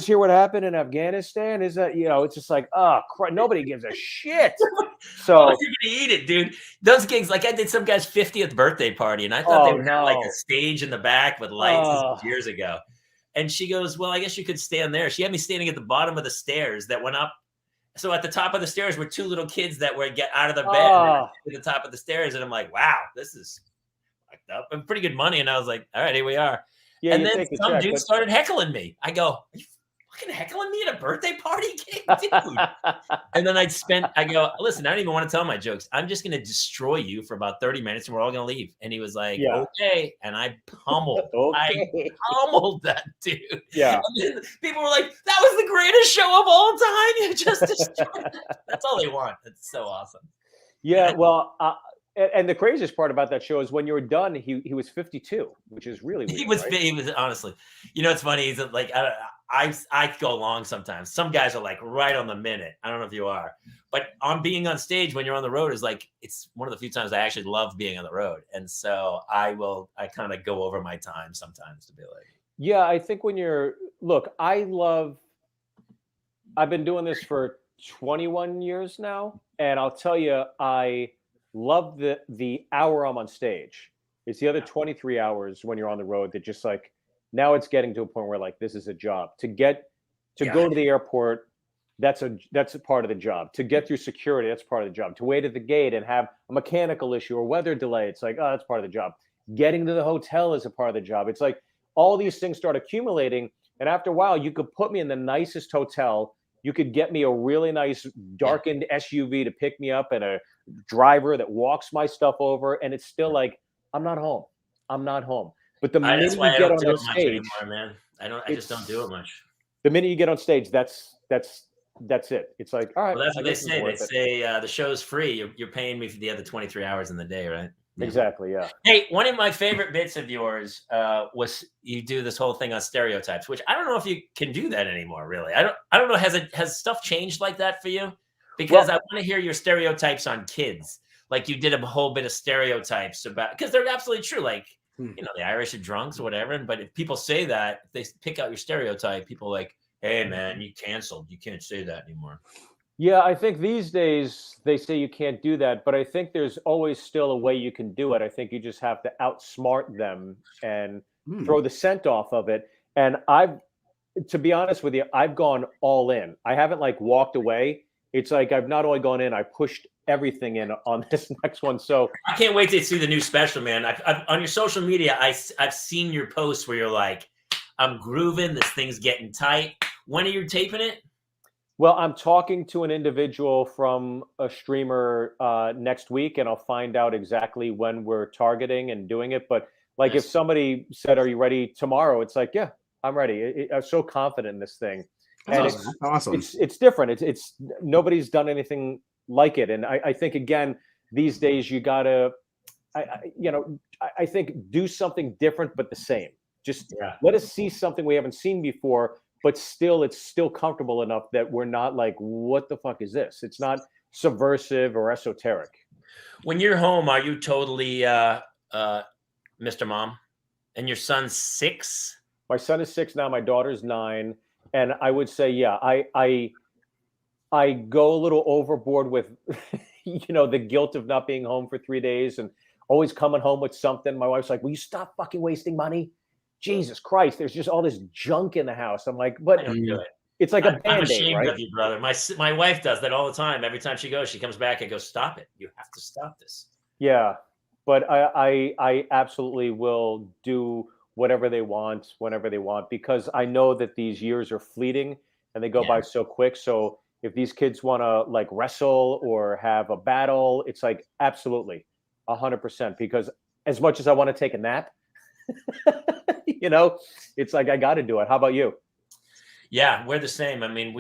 hear what happened in Afghanistan? Is that, it's just like, nobody gives a shit. So you're gonna eat it, dude. Those gigs, like I did some guy's 50th birthday party, and I thought they would have like a stage in the back with lights years ago. And she goes, well, I guess you could stand there. She had me standing at the bottom of the stairs that went up. So at the top of the stairs were two little kids that would get out of the bed at the top of the stairs. And I'm like, wow, this is fucked up and pretty good money. And I was like, all right, here we are. Yeah, and then some dude started heckling me. I go, are you fucking heckling me at a birthday party gig, dude? And then I go, listen, I don't even want to tell my jokes. I'm just going to destroy you for about 30 minutes and we're all going to leave. And he was like, okay. And I pummeled, that dude. Yeah. And then people were like, that was the greatest show of all time. You just destroyed it. That's all they want. It's so awesome. Yeah. Well, and the craziest part about that show is when you were done, he was 52, which is really weird. He was honestly, it's funny. He's like, I go along sometimes. Some guys are like right on the minute. I don't know if you are, but being on stage when you're on the road is like, it's one of the few times I actually love being on the road. And so I kind of go over my time sometimes to be like, yeah, I think I've been doing this for 21 years now. And I'll tell you, I love the hour I'm on stage. It's the other 23 hours when you're on the road that just like, now it's getting to a point where like, this is a job. To go to the airport, that's a part of the job. To get through security, that's part of the job. To wait at the gate and have a mechanical issue or weather delay, it's like, that's part of the job. Getting to the hotel is a part of the job. It's like all these things start accumulating. And after a while, you could put me in the nicest hotel You could get me a really nice darkened SUV to pick me up and a driver that walks my stuff over, and it's still like, I'm not home. I'm not home. But the That's minute why you I get don't on do that it much stage, anymore, man. I just don't do it much. the minute you get on stage, that's it. It's like, all right. Well, that's what I they guess it's say. They worth it. say the show's free. You're paying me for the other 23 hours in the day, right? Yeah. Exactly. Yeah. Hey, one of my favorite bits of yours was you do this whole thing on stereotypes, which I don't know if you can do that anymore. Really, I don't know. Has stuff changed like that for you? Because I want to hear your stereotypes on kids. Like you did a whole bit of stereotypes about, because they're absolutely true. Like, the Irish are drunks or whatever. But if people say that, if they pick out your stereotype, people are like, hey man, you canceled. You can't say that anymore. Yeah, I think these days they say you can't do that, but I think there's always still a way you can do it. I think you just have to outsmart them and throw the scent off of it. And to be honest with you, I've gone all in. I haven't like walked away. It's like I've not only gone in, I pushed everything in on this next one. So I can't wait to see the new special, man. I've on your social media, I've seen your posts where you're like, I'm grooving. This thing's getting tight. When are you taping it? Well, I'm talking to an individual from a streamer next week, and I'll find out exactly when we're targeting and doing it. But like, if somebody said, "Are you ready tomorrow?" It's like, yeah, I'm ready. I'm so confident in this thing, and That's awesome. It's different. It's nobody's done anything like it, and I think again these days you gotta, I think do something different but the same. Just let us see something we haven't seen before. But still, it's still comfortable enough that we're not like, what the fuck is this? It's not subversive or esoteric. When you're home, are you totally Mr. Mom? And your son's 6? My son is 6 now. My daughter's 9. And I would say, yeah, I go a little overboard with, the guilt of not being home for 3 days and always coming home with something. My wife's like, will you stop fucking wasting money? Jesus Christ, there's just all this junk in the house. I'm like, but it's like a Band-Aid, I'm ashamed right? of you, brother. My wife does that all the time. Every time she goes, she comes back and goes, stop it. You have to stop this. Yeah, but I absolutely will do whatever they want, whenever they want, because I know that these years are fleeting and they go by so quick. So if these kids want to like wrestle or have a battle, it's like absolutely 100%, because as much as I want to take a nap, it's like I got to do it. How about you? Yeah, we're the same. I mean,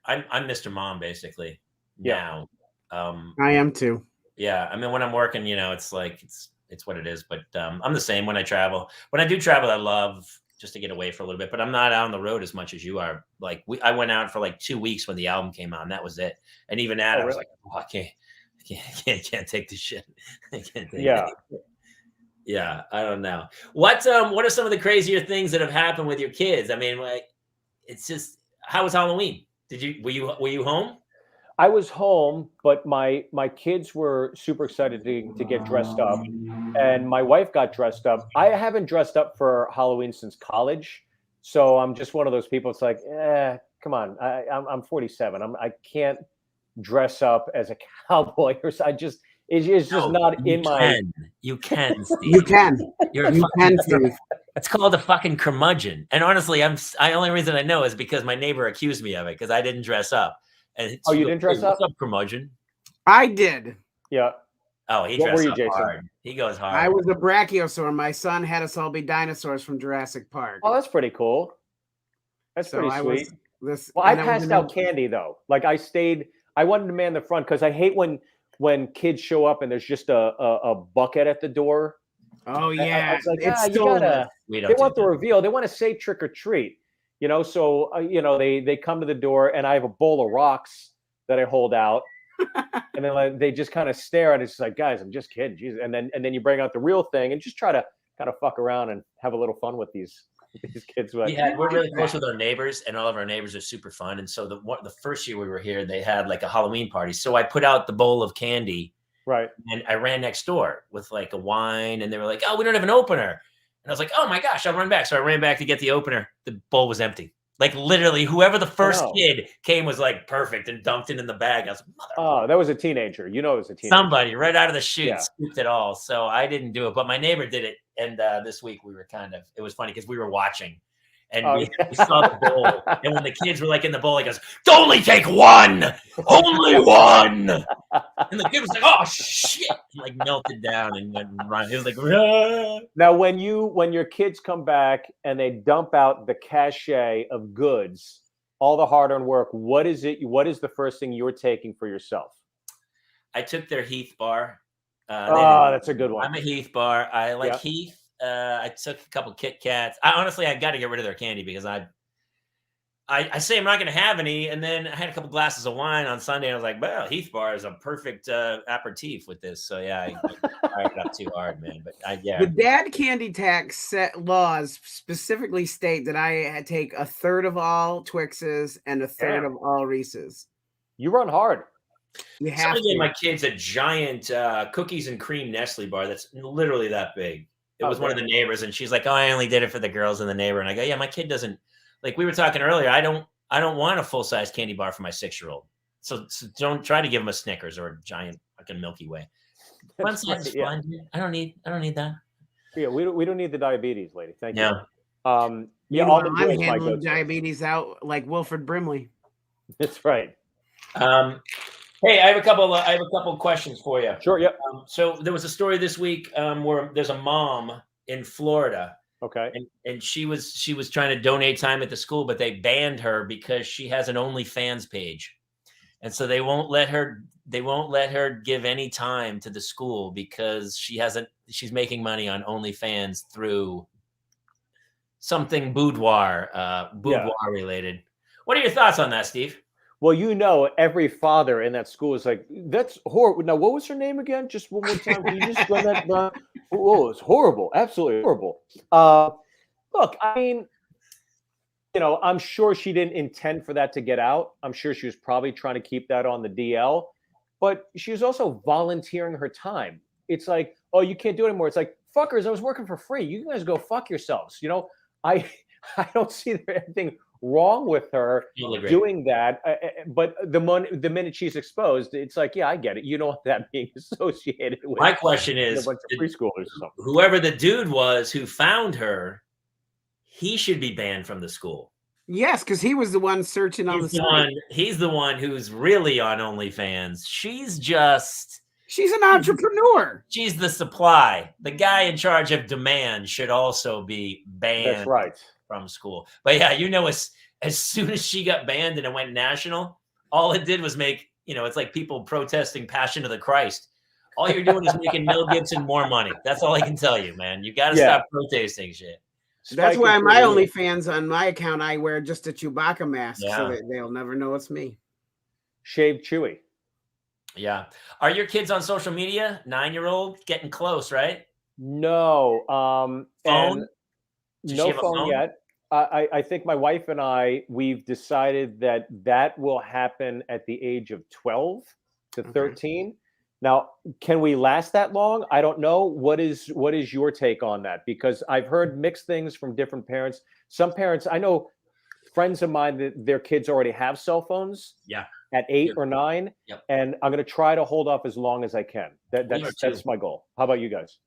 I'm Mr. Mom basically now. I am too. Yeah, I mean, when I'm working, it's like it's what it is. But I'm the same when I travel. When I do travel, I love just to get away for a little bit. But I'm not out on the road as much as you are. Like I went out for like 2 weeks when the album came out, and that was it. And even that, I was like, oh, I can't take this shit. I can't take it. Yeah, I don't know. What are some of the crazier things that have happened with your kids? I mean, like, it's just, how was Halloween? Were you home? I was home, but my kids were super excited to get dressed up, and my wife got dressed up. I haven't dressed up for Halloween since college, so I'm just one of those people. It's like, come on, I'm 47. I can't dress up as a cowboy or so. It's just not in my. You can, Steve. You can. Steve. It's called a fucking curmudgeon. And honestly, the only reason I know is because my neighbor accused me of it because I didn't dress up. And you didn't dress up? What's up, curmudgeon? I did. Yeah. Oh, he What dressed were you, up Jason? hard. He goes hard. I was a brachiosaur. My son had us all be dinosaurs from Jurassic Park. Oh, that's pretty cool. That's pretty sweet. I passed out candy though. Like I wanted to man the front because I hate when kids show up and there's just a bucket at the door. Oh yeah, I was like, they want the reveal. They want to say trick or treat, So they come to the door and I have a bowl of rocks that I hold out, and then they just kind of stare at it. It's like, guys, I'm just kidding, Jesus. And then you bring out the real thing and just try to kind of fuck around and have a little fun with these kids. We're really close with our neighbors, and all of our neighbors are super fun. And so the first year we were here, they had like a Halloween party. So I put out the bowl of candy, right? And I ran next door with like a wine, and they were like, "Oh, we don't have an opener." And I was like, "Oh my gosh, I'll run back." So I ran back to get the opener. The bowl was empty. Like literally, whoever the first kid came was like perfect and dumped it in the bag. I was like, "Oh, that was a teenager." It was a teenager. Somebody right out of the chute scooped it all. So I didn't do it, but my neighbor did it. And this week it was funny because we were watching. And Oh, we saw the bowl. And when the kids were like in the bowl, he goes, only take one, only one. And the kid was like, oh shit, and like melted down and went and run. He was like, ah. Now, when your kids come back and they dump out the cachet of goods, all the hard-earned work, what is the first thing you're taking for yourself? I took their Heath bar. That's a good one. I'm a Heath bar. I like Yeah. Heath. I took a couple Kit Kats. I got to get rid of their candy because I say I'm not going to have any, and then I had a couple glasses of wine on Sunday, and I was like, well, Heath bar is a perfect aperitif with this. So yeah, I fired it up too hard, man. But The dad candy tax set laws specifically state that I take a third of all Twixes and a third of all Reese's. You run hard. You have Somebody to. gave my kids a giant cookies and cream Nestle bar that's literally that big. It was one of the neighbors, and she's like, "Oh, I only did it for the girls in the neighbor." And I go, "Yeah, my kid doesn't like." We were talking earlier. I don't want a full size candy bar for my 6-year-old. So don't try to give him a Snickers or a giant fucking Milky Way. One size is fine. I don't need that. Yeah, we don't need the diabetes, lady. Thank you. I'm handling diabetes out like Wilford Brimley. That's right. Hey, I have a couple questions for you. Sure. Yep. So there was a story this week where there's a mom in Florida. Okay. And she was trying to donate time at the school, but they banned her because she has an OnlyFans page, and so they won't let her give any time to the school because she's making money on OnlyFans through something boudoir related. What are your thoughts on that, Steve? Well, every father in that school is like, that's horrible. Now, what was her name again? Just one more time. Can you just run that? Oh, it's horrible. Absolutely horrible. Look, I mean, I'm sure she didn't intend for that to get out. I'm sure she was probably trying to keep that on the DL, but she was also volunteering her time. It's like, oh, you can't do it anymore. It's like, fuckers, I was working for free. You guys go fuck yourselves. I don't see there anything wrong with her doing that, but the minute she's exposed, it's like, yeah, I get it. You don't want that being associated with. My question is, a bunch of preschoolers or something. Whoever the dude was who found her, he should be banned from the school. Yes, because he was the one searching on the site. He's the one who's really on OnlyFans. She's an entrepreneur. She's the supply. The guy in charge of demand should also be banned. That's right. From school. But yeah, as soon as she got banned and it went national, all it did was make, it's like people protesting Passion of the Christ. All you're doing is making Mel Gibson more money. That's all I can tell you, man. You got to stop protesting shit. That's why my OnlyFans on my account, I wear just a Chewbacca mask so that they'll never know it's me. Shaved Chewy. Yeah. Are your kids on social media? 9-year-old? Getting close, right? No. Phone? No phone yet. I think my wife and we've decided that will happen at the age of 12 to 13. Now, can we last that long? I don't know. What is your take on that? Because I've heard mixed things from different parents. Some parents, I know friends of mine that their kids already have cell phones. Yeah. At 8 or 9. Yep. And I'm going to try to hold off as long as I can. That's my goal. How about you guys?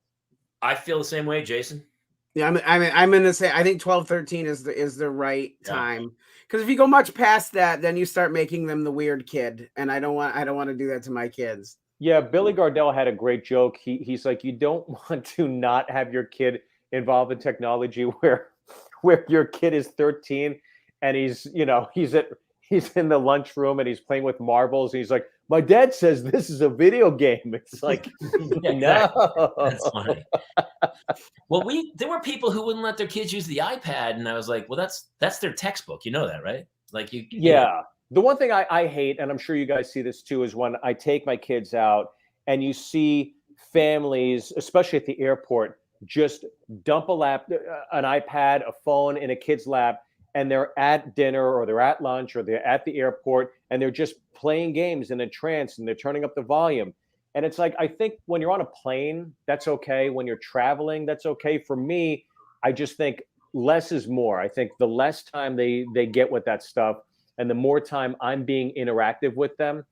I feel the same way, Jason. Yeah, I'm going to say I think 12, 13 is the right time. Because if you go much past that, then you start making them the weird kid, and I don't want to do that to my kids. Yeah, Billy Gardell had a great joke. He's like, you don't want to not have your kid involved in technology where your kid is 13 and he's in the lunchroom and he's playing with marbles and he's like, my dad says this is a video game. It's like, no. That's funny. Well, there were people who wouldn't let their kids use the iPad, and I was like, well, that's their textbook. You know that, right? Like you. Yeah. The one thing I hate, and I'm sure you guys see this too, is when I take my kids out and you see families, especially at the airport, just dump an iPad, a phone in a kid's lap, and they're at dinner or they're at lunch or they're at the airport and they're just playing games in a trance and they're turning up the volume. And it's like, I think when you're on a plane, that's okay. When you're traveling, that's okay. For me, I just think less is more. I think the less time they get with that stuff and the more time I'm being interactive with them,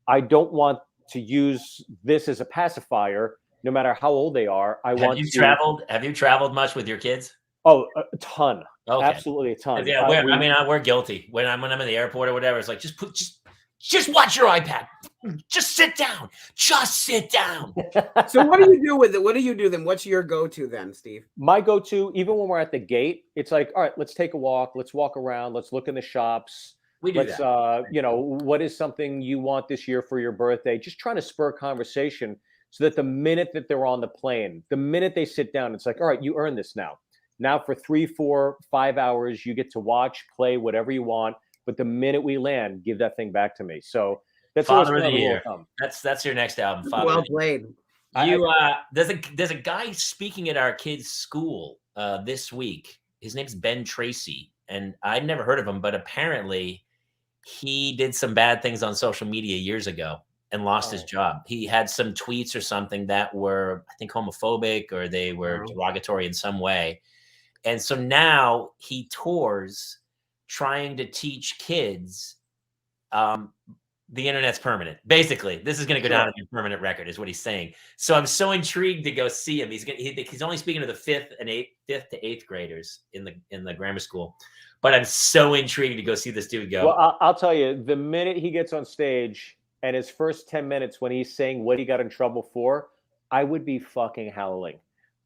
I don't want to use this as a pacifier, no matter how old they are. Have you traveled much with your kids? Oh, a ton. Okay. Absolutely a ton. Yeah, we're guilty. When I'm in the airport or whatever, it's like just watch your iPad. Just sit down. Just sit down. So what do you do with it? What do you do then? What's your go-to then, Steve? My go-to, even when we're at the gate, it's like, all right, let's take a walk. Let's walk around. Let's look in the shops. We do that. What is something you want this year for your birthday? Just trying to spur conversation so that the minute that they're on the plane, the minute they sit down, it's like, all right, you earned this now. Now for 3, 4, 5 hours, you get to watch, play, whatever you want. But the minute we land, give that thing back to me. So that's Father of the Year. That's your next album. Father Well played. There's a guy speaking at our kids' school this week. His name's Ben Tracy, and I'd never heard of him, but apparently he did some bad things on social media years ago and lost his job. He had some tweets or something that were, I think, homophobic, or they were derogatory in some way. And so now he tours trying to teach kids the internet's permanent. Basically, this is going to go down as a permanent record, is what he's saying. So I'm so intrigued to go see him. He's only speaking to the 5th to 8th graders in the grammar school, but I'm so intrigued to go see this dude go. Well, I'll tell you, the minute he gets on stage and his first 10 minutes when he's saying what he got in trouble for, I would be fucking howling.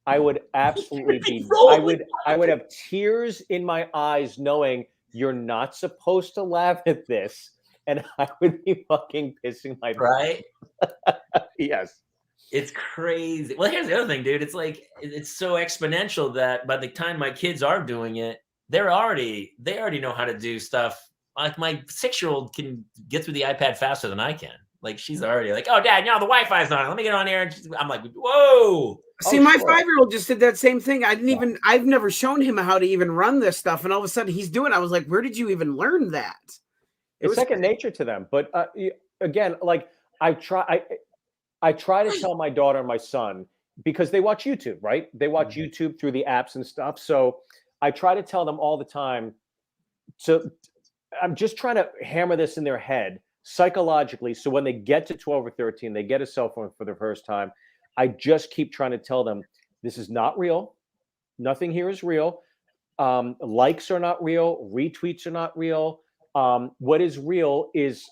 I would absolutely be. I would have tears in my eyes knowing you're not supposed to laugh at this. And I would be fucking pissing my right. Yes, it's crazy. Well, here's the other thing, dude. It's like it's so exponential that by the time my kids are doing it, they already know how to do stuff. Like my 6-year-old can get through the iPad faster than I can. Like she's already like, oh, Dad, the Wi-Fi's on. Let me get on here. And I'm like, whoa. See, my 5-year-old just did that same thing. I've never shown him how to even run this stuff, and all of a sudden he's doing it. I was like, where did you even learn that? It's second nature to them. But again, like I try to tell my daughter and my son, because they watch YouTube, right? They watch YouTube through the apps and stuff. So I try to tell them all the time. So I'm just trying to hammer this in their head psychologically. So when they get to 12 or 13, they get a cell phone for the first time. I just keep trying to tell them, this is not real. Nothing here is real. Likes are not real. Retweets are not real. What is real is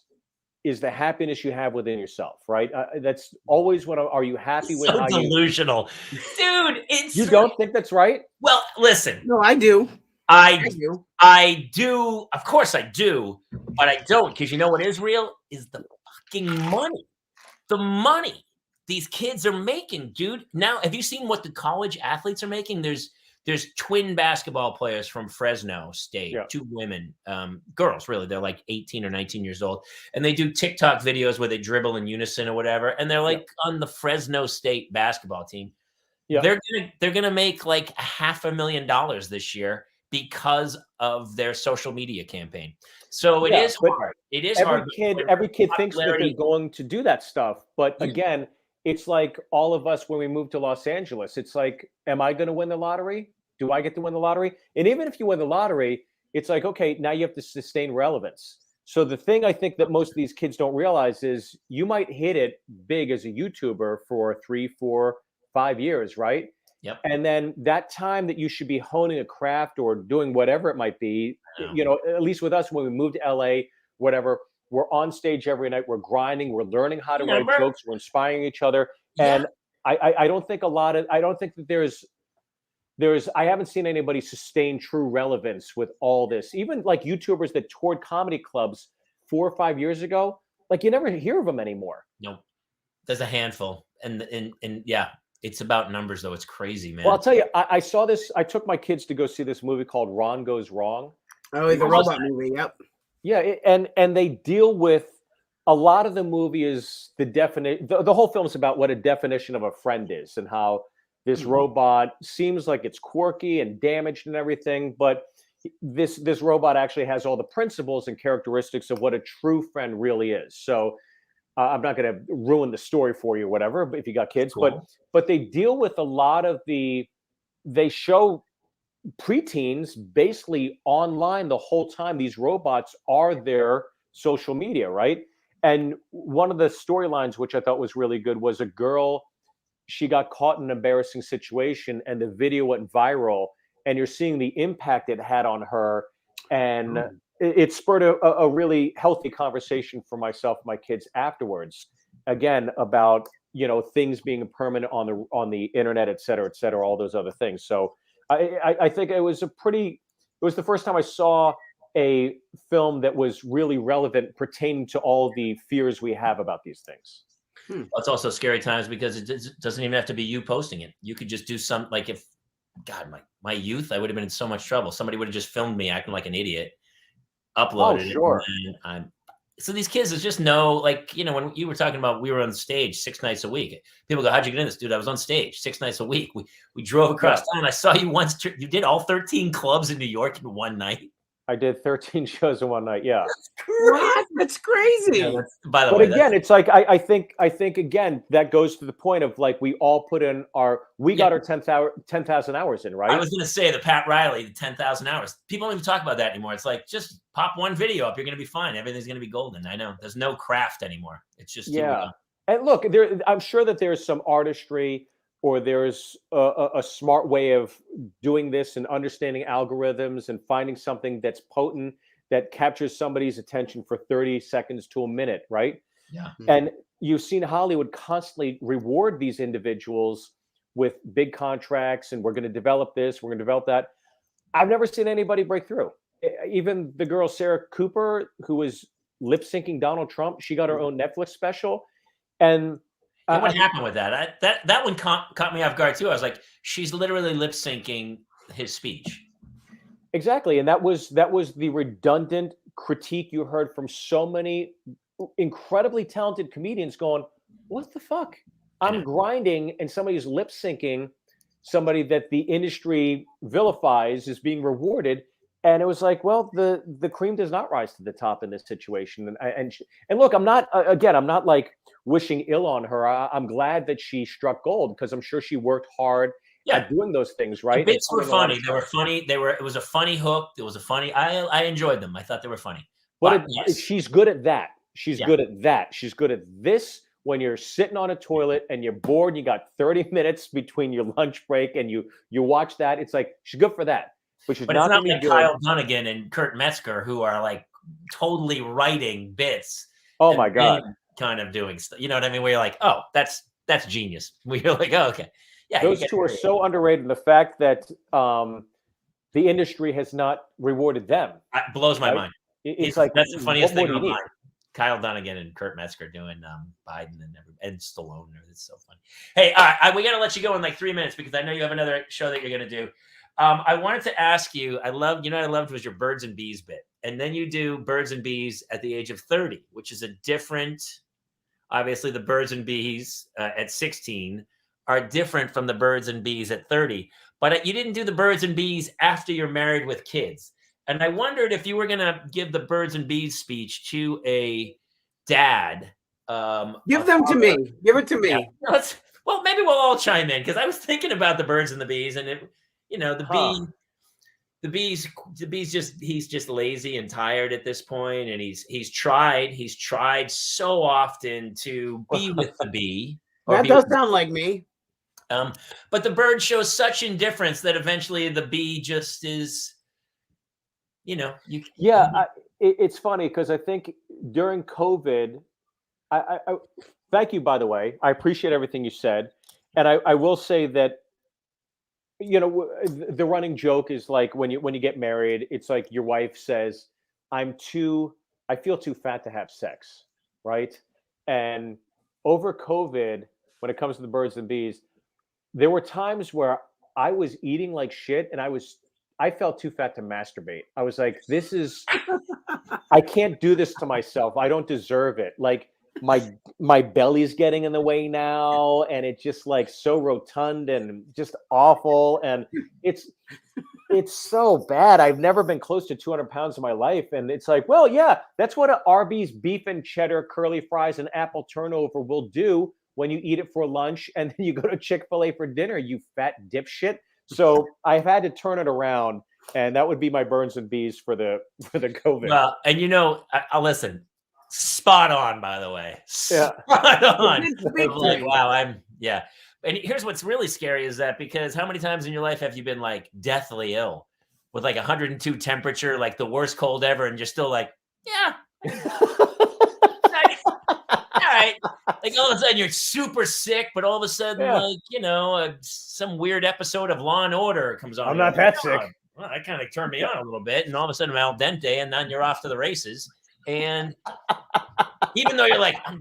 the happiness you have within yourself, right? That's always what. Are you happy with? So delusional, dude. You don't think that's right? Well, listen. No, I do. I do. Of course, I do, but I don't, because you know what is real is the fucking money. The money these kids are making, dude. Now, have you seen what the college athletes are making? There's twin basketball players from Fresno State, 2 women, girls, really. They're like 18 or 19 years old. And they do TikTok videos where they dribble in unison or whatever. And they're like on the Fresno State basketball team. Yeah. They're gonna make like $500,000 this year because of their social media campaign. So it is hard. It is hard. Every kid thinks that they're going to do that stuff. But again, it's like all of us when we moved to Los Angeles. It's like, am I going to win the lottery? Do I get to win the lottery? And even if you win the lottery, it's like, okay, now you have to sustain relevance. So the thing I think that most of these kids don't realize is you might hit it big as a YouTuber for 3, 4, 5 years, right? Yep. And then that time that you should be honing a craft or doing whatever it might be, at least with us when we moved to LA, whatever, we're on stage every night. We're grinding. We're learning how to write jokes. We're inspiring each other. And I don't think that I haven't seen anybody sustain true relevance with all this. Even like YouTubers that toured comedy clubs 4 or 5 years ago, like you never hear of them anymore. No, there's a handful. And yeah, it's about numbers though. It's crazy, man. Well, I'll tell you, I saw this. I took my kids to go see this movie called Ron Goes Wrong. Oh, the robot movie. Yep. Yeah, and they deal with a lot of the movie is the definition. The whole film is about what a definition of a friend is and how this robot seems like it's quirky and damaged and everything, but this robot actually has all the principles and characteristics of what a true friend really is. So I'm not going to ruin the story for you, whatever, but if you got kids, cool. but they deal with a lot of they show preteens basically online the whole time. These robots are their social media, right? And one of the storylines, which I thought was really good, was a girl, she got caught in an embarrassing situation and the video went viral. and you're seeing the impact it had on her. And it spurred a really healthy conversation for myself and my kids afterwards, again, about, things being permanent on the internet, et cetera, all those other things. So I think it was the first time I saw a film that was really relevant pertaining to all the fears we have about these things. Well, it's also scary times because it doesn't even have to be you posting it. You could just do like if, God, my youth, I would have been in so much trouble. Somebody would have just filmed me acting like an idiot, uploaded it. And so these kids is just like, when you were talking about, we were on stage 6 nights a week. People go, how'd you get in this? Dude, I was on stage 6 nights a week. We drove across town. I saw you once. You did all 13 clubs in New York in one night. I did 13 shows in one night. Yeah. What? That's crazy. Yeah, by the way, again, it's like, I think again, that goes to the point of like, we all put in got our 10,000 hours in, right? I was going to say the Pat Riley, the 10,000 hours. People don't even talk about that anymore. It's like, just pop one video up. You're going to be fine. Everything's going to be golden. I know there's no craft anymore. It's just, And look, I'm sure that there's some artistry, or there's a smart way of doing this and understanding algorithms and finding something that's potent, that captures somebody's attention for 30 seconds to a minute, right? Yeah. And you've seen Hollywood constantly reward these individuals with big contracts, and we're going to develop this, we're going to develop that. I've never seen anybody break through. Even the girl Sarah Cooper, who was lip syncing Donald Trump, she got her own Netflix special. And what happened with that? That one caught me off guard too. I was like, she's literally lip syncing his speech. Exactly, and that was the redundant critique you heard from so many incredibly talented comedians going, "What the fuck? I'm grinding, and somebody's lip syncing somebody that the industry vilifies is being rewarded." And it was like, well, the cream does not rise to the top in this situation. And look, I'm not like wishing ill on her. I'm glad that she struck gold, because I'm sure she worked hard at doing those things, right? The bits were funny. They were funny. It was a funny hook. It was a funny. I enjoyed them. I thought they were funny. But she's good at that. She's good at that. She's good at this. When you're sitting on a toilet and you're bored, you got 30 minutes between your lunch break, and you watch that. It's like, she's good for that. But it's not like Kyle Dunnigan and Kurt Metzger, who are like totally writing bits. Oh my God. Kind of doing stuff. You know what I mean? Where you're like, oh, that's genius. We're like, oh, okay. Yeah. Those two are so underrated. The fact that the industry has not rewarded them. It blows my mind. It's like, that's the funniest thing online. Kyle Dunnigan and Kurt Metzger doing Biden and Stallone. It's so funny. Hey, all right, we got to let you go in like 3 minutes, because I know you have another show that you're going to do. I wanted to ask you, I loved was your birds and bees bit. And then you do birds and bees at the age of 30, which is a different, obviously the birds and bees at 16 are different from the birds and bees at 30. But you didn't do the birds and bees after you're married with kids. And I wondered if you were going to give the birds and bees speech to a dad. Give them to me. Give it to me. Yeah. Well, maybe we'll all chime in, because I was thinking about the birds and the bees, and the bees he's just lazy and tired at this point, and he's tried so often to be with the bee. That does sound like me. But the bird shows such indifference that eventually the bee just is. It's funny, because I think during COVID, I thank you, by the way. I appreciate everything you said. And I will say that, the running joke is like, when you get married, it's like your wife says, I feel too fat to have sex, right? And over COVID, when it comes to the birds and bees, there were times where I was eating like shit, and I felt too fat to masturbate. I was like, I can't do this to myself. I don't deserve it. Like, my belly's getting in the way now, and it's just like so rotund and just awful. And it's so bad. I've never been close to 200 pounds in my life. And it's like, well, yeah, that's what an Arby's beef and cheddar, curly fries, and apple turnover will do when you eat it for lunch, and then you go to Chick-fil-A for dinner, you fat dipshit. So I've had to turn it around, and that would be my birds and bees for the COVID. Well, and I'll listen. Spot on, by the way. Yeah. Spot on. I'm like, wow, And here's what's really scary is that because how many times in your life have you been like deathly ill with like 102 temperature, like the worst cold ever, and you're still like, yeah, all right. Like all of a sudden you're super sick, but all of a sudden, like, some weird episode of Law and Order comes on. I'm not that sick. Well, that kind of turned me on a little bit, and all of a sudden I'm al dente, and then you're off to the races. And even though you're like, I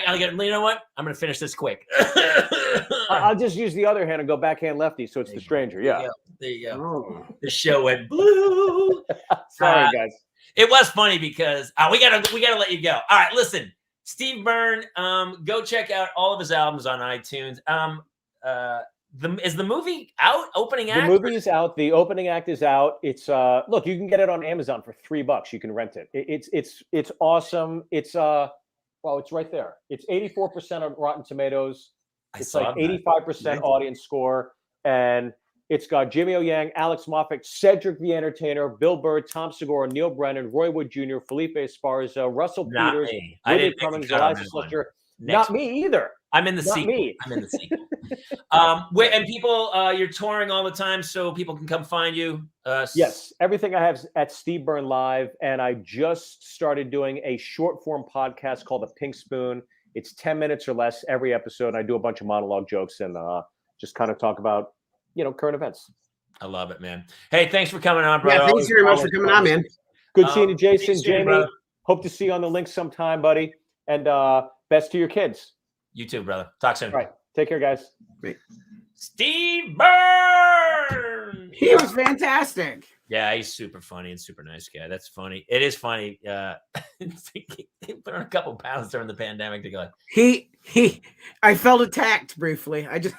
gotta get. You know what? I'm gonna finish this quick. I'll just use the other hand and go backhand lefty, so it's the stranger. Yeah, there you go. Oh. The show went blue. Sorry, guys. It was funny because we gotta let you go. All right, listen, Steve Byrne. Go check out all of his albums on iTunes. Is the movie out? Opening act? The movie is out. The opening act is out. It's look, you can get it on Amazon for $3. You can rent it. It's awesome. It's well, it's right there. It's 84% on Rotten Tomatoes. It's like 85% audience score, and it's got Jimmy O Yang, Alex Moffat, Cedric the Entertainer, Bill Burr, Tom Segura, Neil Brennan, Roy Wood Jr., Felipe Esparza, Russell Peters, Whitney Cummings, Eliza Slusher. Not me either. I'm in the sequel. I'm in the sequel. And people, you're touring all the time, so people can come find you. Yes, everything I have is at Steve Byrne Live, and I just started doing a short form podcast called The Pink Spoon. It's 10 minutes or less every episode. I do a bunch of monologue jokes and just kind of talk about, current events. I love it, man. Hey, thanks for coming on, brother. Yeah, thanks very much for coming on, man. Good seeing you, Jason, Jamie. Hope to see you on the link sometime, buddy. And best to your kids. You too, brother. Talk soon. All right. Take care, guys. Great. Steve Byrne. He was fantastic. Yeah, he's super funny and super nice guy. That's funny. It is funny. He put on a couple pounds during the pandemic to go. I felt attacked briefly. I just.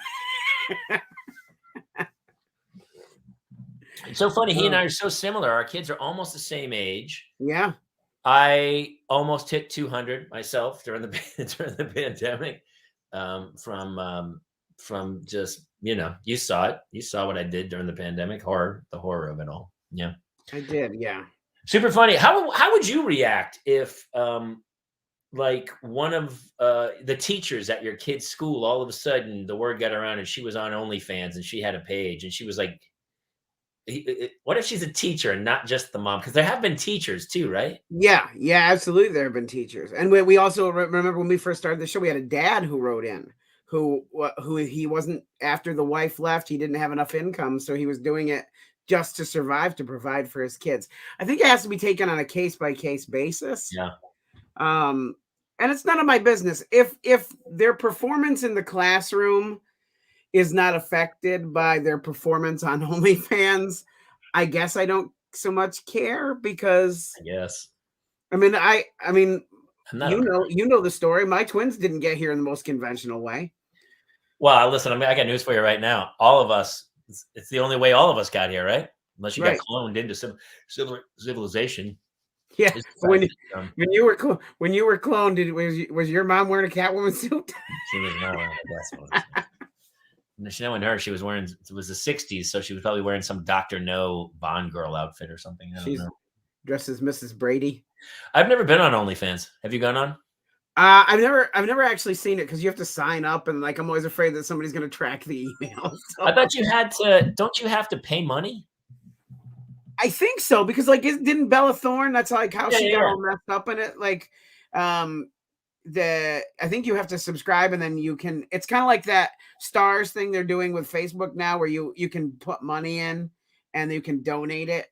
It's so funny. He and I are so similar. Our kids are almost the same age. Yeah. I almost hit 200 myself during the pandemic. From just, you saw it. You saw what I did during the pandemic. The horror of it all. Yeah. I did. Yeah. Super funny. How would you react if like one of the teachers at your kid's school, all of a sudden the word got around and she was on OnlyFans and she had a page and she was like, what if she's a teacher and not just the mom? Because there have been teachers too, right? Yeah, absolutely. There have been teachers, and we also remember when we first started the show, we had a dad who wrote in, who he wasn't, after the wife left, he didn't have enough income, so he was doing it just to survive, to provide for his kids. I think it has to be taken on a case by case basis. Yeah. And it's none of my business if their performance in the classroom is not affected by their performance on OnlyFans. I guess I don't so much care because I mean, you know the story. My twins didn't get here in the most conventional way. Well, listen, I got news for you right now. All of us, it's the only way all of us got here, right? Unless you got cloned into civilization. Yeah. When you were cloned, was your mom wearing a Catwoman suit? She was not wearing a Catwoman suit. Knowing her, she was wearing, it was the 60s, so she was probably wearing some Dr. No Bond girl outfit or something. She's dressed as Mrs. Brady. I've never been on OnlyFans. Have you gone on? I've never actually seen it because you have to sign up, and like I'm always afraid that somebody's going to track the email. So. I thought you had to. Don't you have to pay money? I think so because didn't Bella Thorne? That's like how she got all messed up in it. Like, I think you have to subscribe and then you can. It's kind of like that stars thing they're doing with Facebook now, where you can put money in and you can donate it,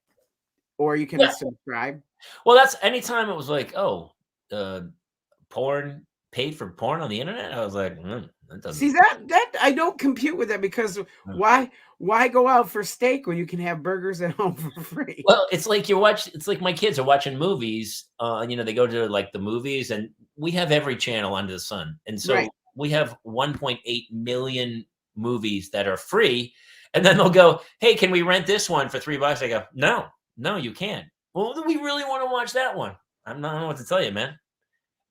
or you can subscribe. Well, that's anytime it was like, porn, paid for porn on the internet. I was like, that doesn't. See that I don't compute with that because why go out for steak when you can have burgers at home for free? Well, it's like it's like my kids are watching movies. They go to like the movies, and we have every channel under the sun, and so we have 1.8 million movies that are free. And then they'll go, "Hey, can we rent this one for $3?" I go, "No, you can't." Well, we really want to watch that one. I don't know what to tell you, man.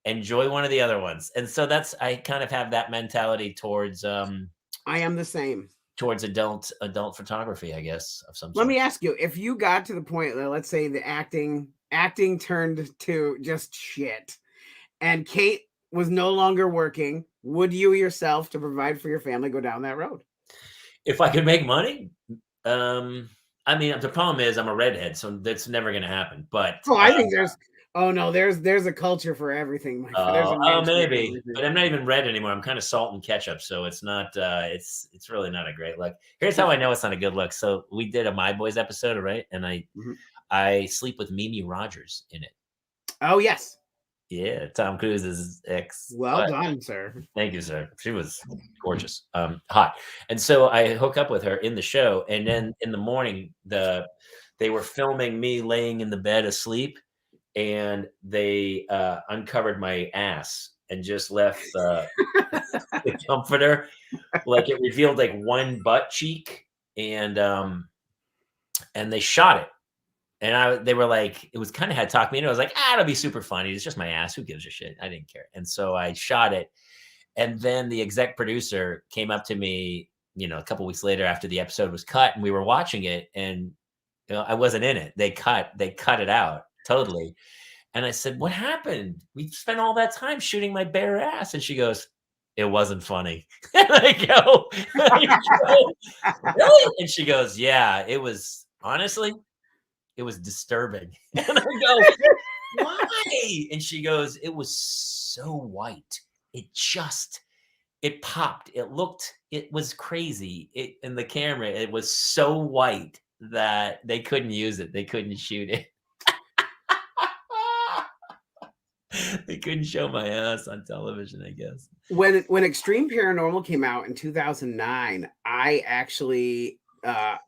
Enjoy one of the other ones. And so I kind of have that mentality towards I am the same. Towards adult photography, I guess, of some sort. Let me ask you, if you got to the point that, let's say, the acting turned to just shit, and Kate was no longer working, would you yourself, to provide for your family, go down that road? If I could make money, I mean, the problem is I'm a redhead, so that's never going to happen. But Oh, I think there's a culture for everything. There's a niche for maybe, everything. but I'm not even red anymore. I'm kind of salt and ketchup, so it's not. It's really not a great look. Here's how I know it's not a good look. So we did a My Boys episode, right? And I sleep with Mimi Rogers in it. Oh yes. Yeah, Tom Cruise's ex. Well done, sir. Thank you, sir. She was gorgeous, hot. And so I hook up with her in the show, and then in the morning, they were filming me laying in the bed asleep, and they uncovered my ass and just left the comforter. Like it revealed like one butt cheek, and they shot it. And they were like, it was kind of had talked me into. I was like, it'll be super funny. It's just my ass. Who gives a shit? I didn't care. And so I shot it. And then the exec producer came up to me, a couple weeks later after the episode was cut, and we were watching it, and I wasn't in it. They cut it out totally. And I said, "What happened? We spent all that time shooting my bare ass." And she goes, "It wasn't funny." And I go, "Really?" And she goes, "Yeah, it was honestly." It was disturbing. And I go, "Why?" And she goes, "It was so white. It popped. It was crazy. In the camera, it was so white that they couldn't use it. They couldn't shoot it. They couldn't show my ass on television, I guess." When Extreme Paranormal came out in 2009, I actually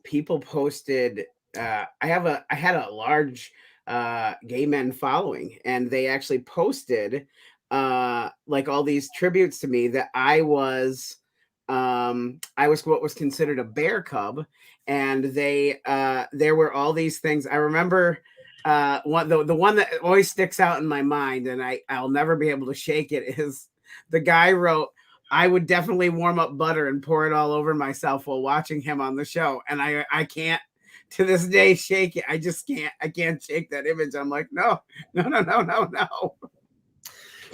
people posted. I had a large gay men following, and they actually posted like all these tributes to me that I was what was considered a bear cub, and there were all these things. I remember the one that always sticks out in my mind, and I'll never be able to shake it, is the guy wrote, "I would definitely warm up butter and pour it all over myself while watching him on the show," and I can't to this day shake it. I can't shake that image. I'm like, no.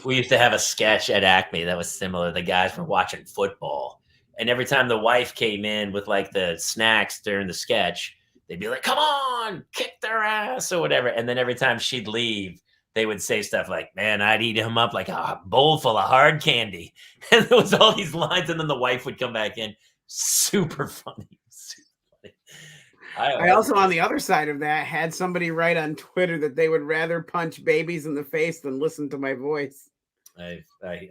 We used to have a sketch at Acme that was similar. The guys were watching football, and every time the wife came in with like the snacks during the sketch, they'd be like, "Come on, kick their ass," or whatever. And then every time she'd leave, they would say stuff like, "Man, I'd eat him up like a bowl full of hard candy." And there was all these lines, and then the wife would come back in. Super funny. I also, on the other side of that, had somebody write on Twitter that they would rather punch babies in the face than listen to my voice. I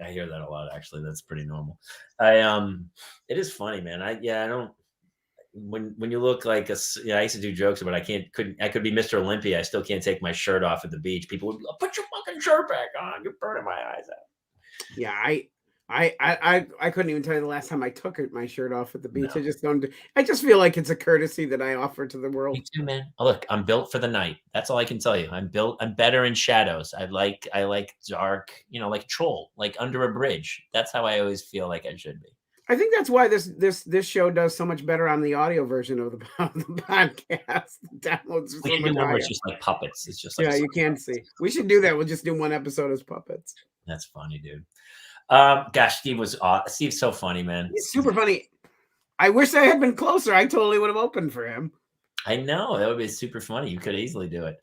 hear that a lot, actually. That's pretty normal. It is funny, man. I don't. When you look like I used to do jokes about I could be Mr. Olympia. I still can't take my shirt off at the beach. People would be like, "Put your fucking shirt back on. You're burning my eyes out." Yeah, I couldn't even tell you the last time I took my shirt off at the beach. No. I just feel like it's a courtesy that I offer to the world. Me too, man. Oh, look, I'm built for the night. That's all I can tell you. I'm better in shadows. I like dark, like a troll, like under a bridge. That's how I always feel like I should be. I think that's why this show does so much better on the audio version of the podcast. The downloads are so much higher. It's just like puppets. It's just like you can't see. We should do that. We'll just do one episode as puppets. That's funny, dude. Gosh, Steve's so funny, man. He's super funny. I wish I had been closer. I totally would have opened for him. I know, that would be super funny. You could easily do it.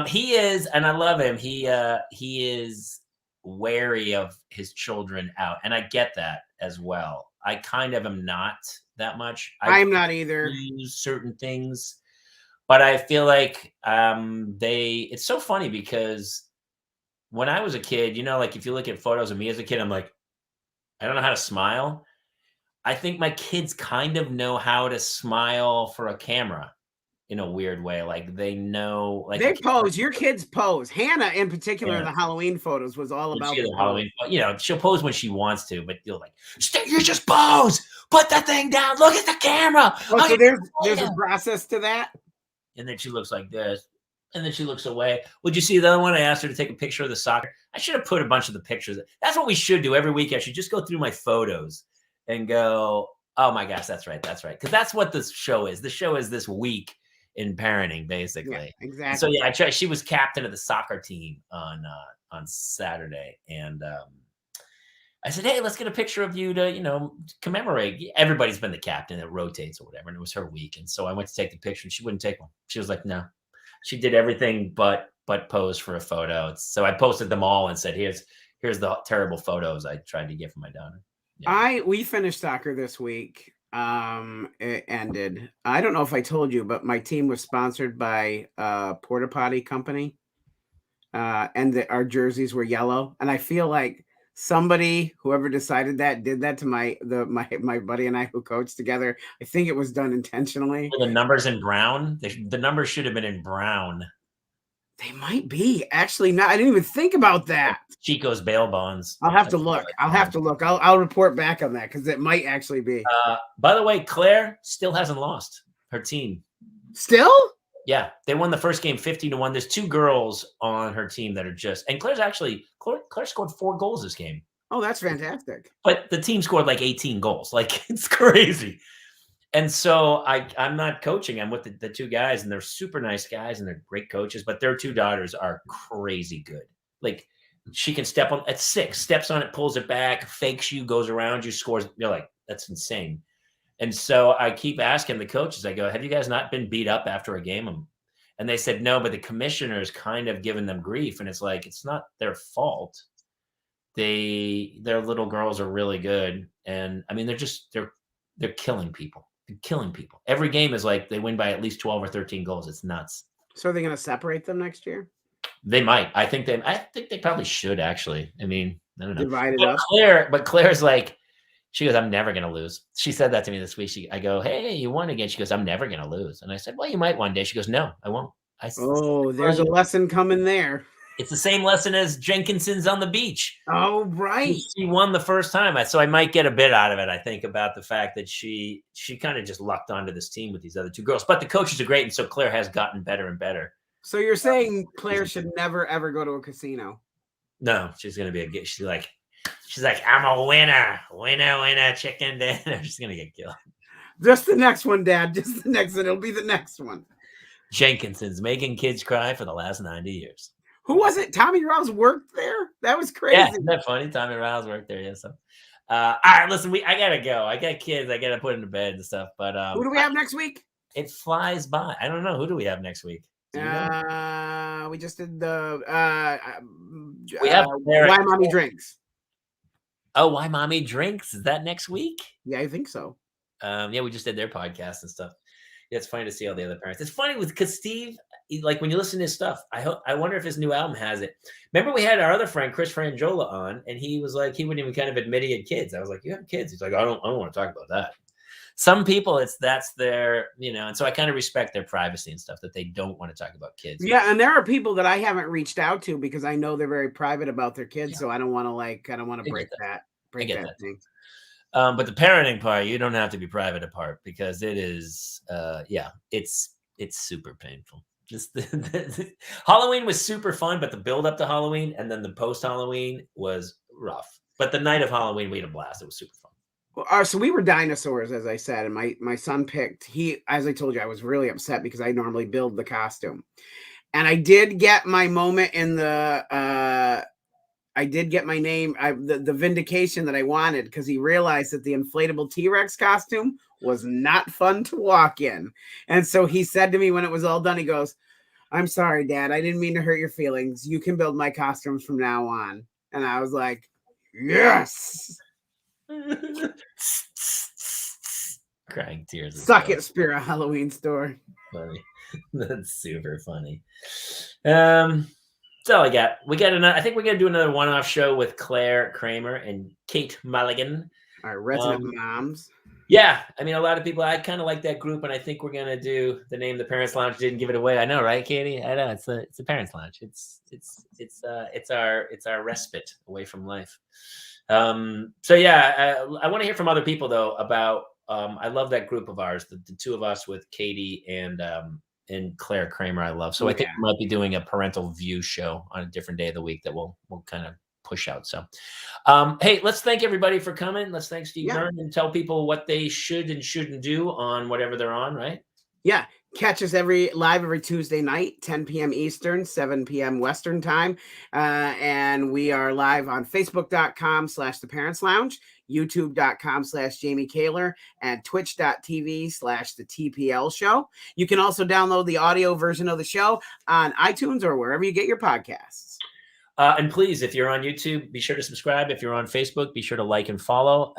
He is, and I love him. He is wary of his children out, and I get that as well. I kind of am not that much. I'm not either. Use certain things, but I feel like it's so funny because when I was a kid, like if you look at photos of me as a kid, I'm like, I don't know how to smile. I think my kids kind of know how to smile for a camera in a weird way. Like they know, like they pose. Your kids pose. Hannah, in particular, in the Halloween photos, was all about the Halloween. She'll pose when she wants to, but you're like, you just pose. Put the thing down. Look at the camera. Oh, so there's a process to that. And then she looks like this. And then she looks away. Would you see the other one? I asked her to take a picture of the soccer. I should have put a bunch of the pictures. That's what we should do every week. I should just go through my photos and go, oh my gosh, that's right. Because that's what this show is. The show is this week in parenting, basically. Yeah, exactly. So she was captain of the soccer team on Saturday, and I said, hey, let's get a picture of you to, commemorate. Everybody's been the captain. It rotates or whatever. And it was her week. And so I went to take the picture and she wouldn't take one. She was like, no. She did everything but pose for a photo. So I posted them all and said, here's the terrible photos I tried to get for my daughter. Yeah. We finished soccer this week. It ended. I don't know if I told you, but my team was sponsored by a porta potty company. And our jerseys were yellow. And I feel like somebody, whoever decided that, did that to my buddy and I who coached together. I think it was done intentionally. The numbers in brown. The numbers should have been in brown. They might be. Actually, no, I didn't even think about that. Chico's bail bonds. I'll have to look. I'll report back on that because it might actually be. By the way, Claire still hasn't lost her team. Still? Yeah, they won the first game 50-1. There's 2 girls on her team that are and Claire scored 4 goals this game. Oh, that's fantastic. But the team scored like 18 goals. Like, it's crazy. And so I'm not coaching. I'm with the 2 guys, and they're super nice guys, and they're great coaches. But their 2 daughters are crazy good. Like, she can step on at 6, steps on it, pulls it back, fakes you, goes around you, scores. You're like, that's insane. And so I keep asking the coaches, I go, have you guys not been beat up after a game? And they said, no, but the commissioner's kind of giving them grief. And it's like, it's not their fault. Their little girls are really good. And I mean, they're killing people. They're killing people. Every game is like they win by at least 12 or 13 goals. It's nuts. So are they going to separate them next year? They might. I think they probably should, actually. I mean, I don't know. Divide it up. But Claire's like, she goes, I'm never going to lose. She said that to me this week. I go, hey, you won again. She goes, I'm never going to lose. And I said, well, you might one day. She goes, no, I won't. There's a lesson coming there. It's the same lesson as Jenkinson's on the beach. Oh, right. She won the first time. So I might get a bit out of it, I think, about the fact that she kind of just lucked onto this team with these other 2 girls. But the coaches are great, and so Claire has gotten better and better. So you're saying Claire should never, ever go to a casino? No, she's going to be she's like, I'm a winner, chicken dinner. She's going to get killed. Just the next one, Dad. Just the next one. It'll be the next one. Jenkinson's making kids cry for the last 90 years. Who was it? Tommy Rouse worked there? That was crazy. Yeah, isn't that funny? Tommy Rouse worked there. Yeah. So, all right, listen, I got to go. I got kids. I got to put them to bed and stuff. But who do we have next week? It flies by. I don't know. Who do we have next week? We just did the we have Why Mommy Drinks. Oh, Why Mommy Drinks? Is that next week? Yeah, I think so. Yeah, we just did their podcast and stuff. Yeah, it's funny to see all the other parents. It's funny because Steve, like when you listen to his stuff, I wonder if his new album has it. Remember we had our other friend, Chris Frangiola, on, and he was like, he wouldn't even kind of admit he had kids. I was like, you have kids? He's like, I don't want to talk about that. Some people, that's their, and so I kind of respect their privacy and stuff, that they don't want to talk about kids. Yeah, and there are people that I haven't reached out to because I know they're very private about their kids, so I don't want to break that thing. But the parenting part, you don't have to be private apart because it is, it's super painful. Just Halloween was super fun, but the build up to Halloween and then the post Halloween was rough. But the night of Halloween, we had a blast. It was super fun. Well, so we were dinosaurs, as I said, and my son picked. As I told you, I was really upset because I normally build the costume, and I did get my moment in the. I did get my name, the vindication that I wanted, because he realized that the inflatable T-Rex costume was not fun to walk in. And so he said to me when it was all done, he goes, I'm sorry, Dad. I didn't mean to hurt your feelings. You can build my costumes from now on. And I was like, yes. Crying tears. Suck it, Spirit Halloween store. Funny. That's super funny. That's all I got. I think we're going to do another one-off show with Claire Kramer and Kate Mulligan. Our resident moms. Yeah. I mean, a lot of people, I kind of like that group, and I think we're going to do the name The Parents Lounge. Didn't give it away. I know, right, Katie? I know. It's the Parents Lounge. It's our respite away from life. So yeah, I want to hear from other people though about, I love that group of ours, the 2 of us with Katie and Claire Kramer. I love. So I think we might be doing a parental view show on a different day of the week that we'll kind of push out. So, hey, let's thank everybody for coming. Let's thank Steve Byrne and tell people what they should and shouldn't do on whatever they're on, right? Yeah. Catch us live every Tuesday night, 10 p.m. Eastern, 7 p.m. Western time. And we are live on Facebook.com/The Parents Lounge, YouTube.com/Jamie Kaler, and Twitch.tv/The TPL Show. You can also download the audio version of the show on iTunes or wherever you get your podcasts. And please, if you're on YouTube, be sure to subscribe. If you're on Facebook, be sure to like and follow,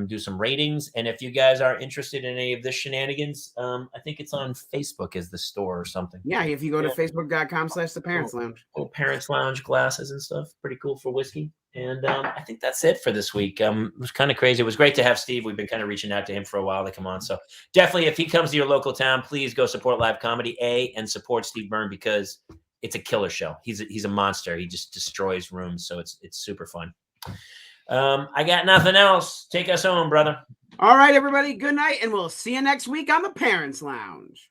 do some ratings. And if you guys are interested in any of this shenanigans, I think it's on Facebook as the store or something. Yeah, if you go to Facebook.com/The Parents Lounge. Little Parents Lounge glasses and stuff. Pretty cool for whiskey. And I think that's it for this week. It was kind of crazy. It was great to have Steve. We've been kind of reaching out to him for a while to come on. So definitely, if he comes to your local town, please go support live comedy, and support Steve Byrne, because it's a killer show. He's a monster. He just destroys rooms. So it's super fun. I got nothing else. Take us home, brother. All right, everybody. Good night. And we'll see you next week on the Parents Lounge.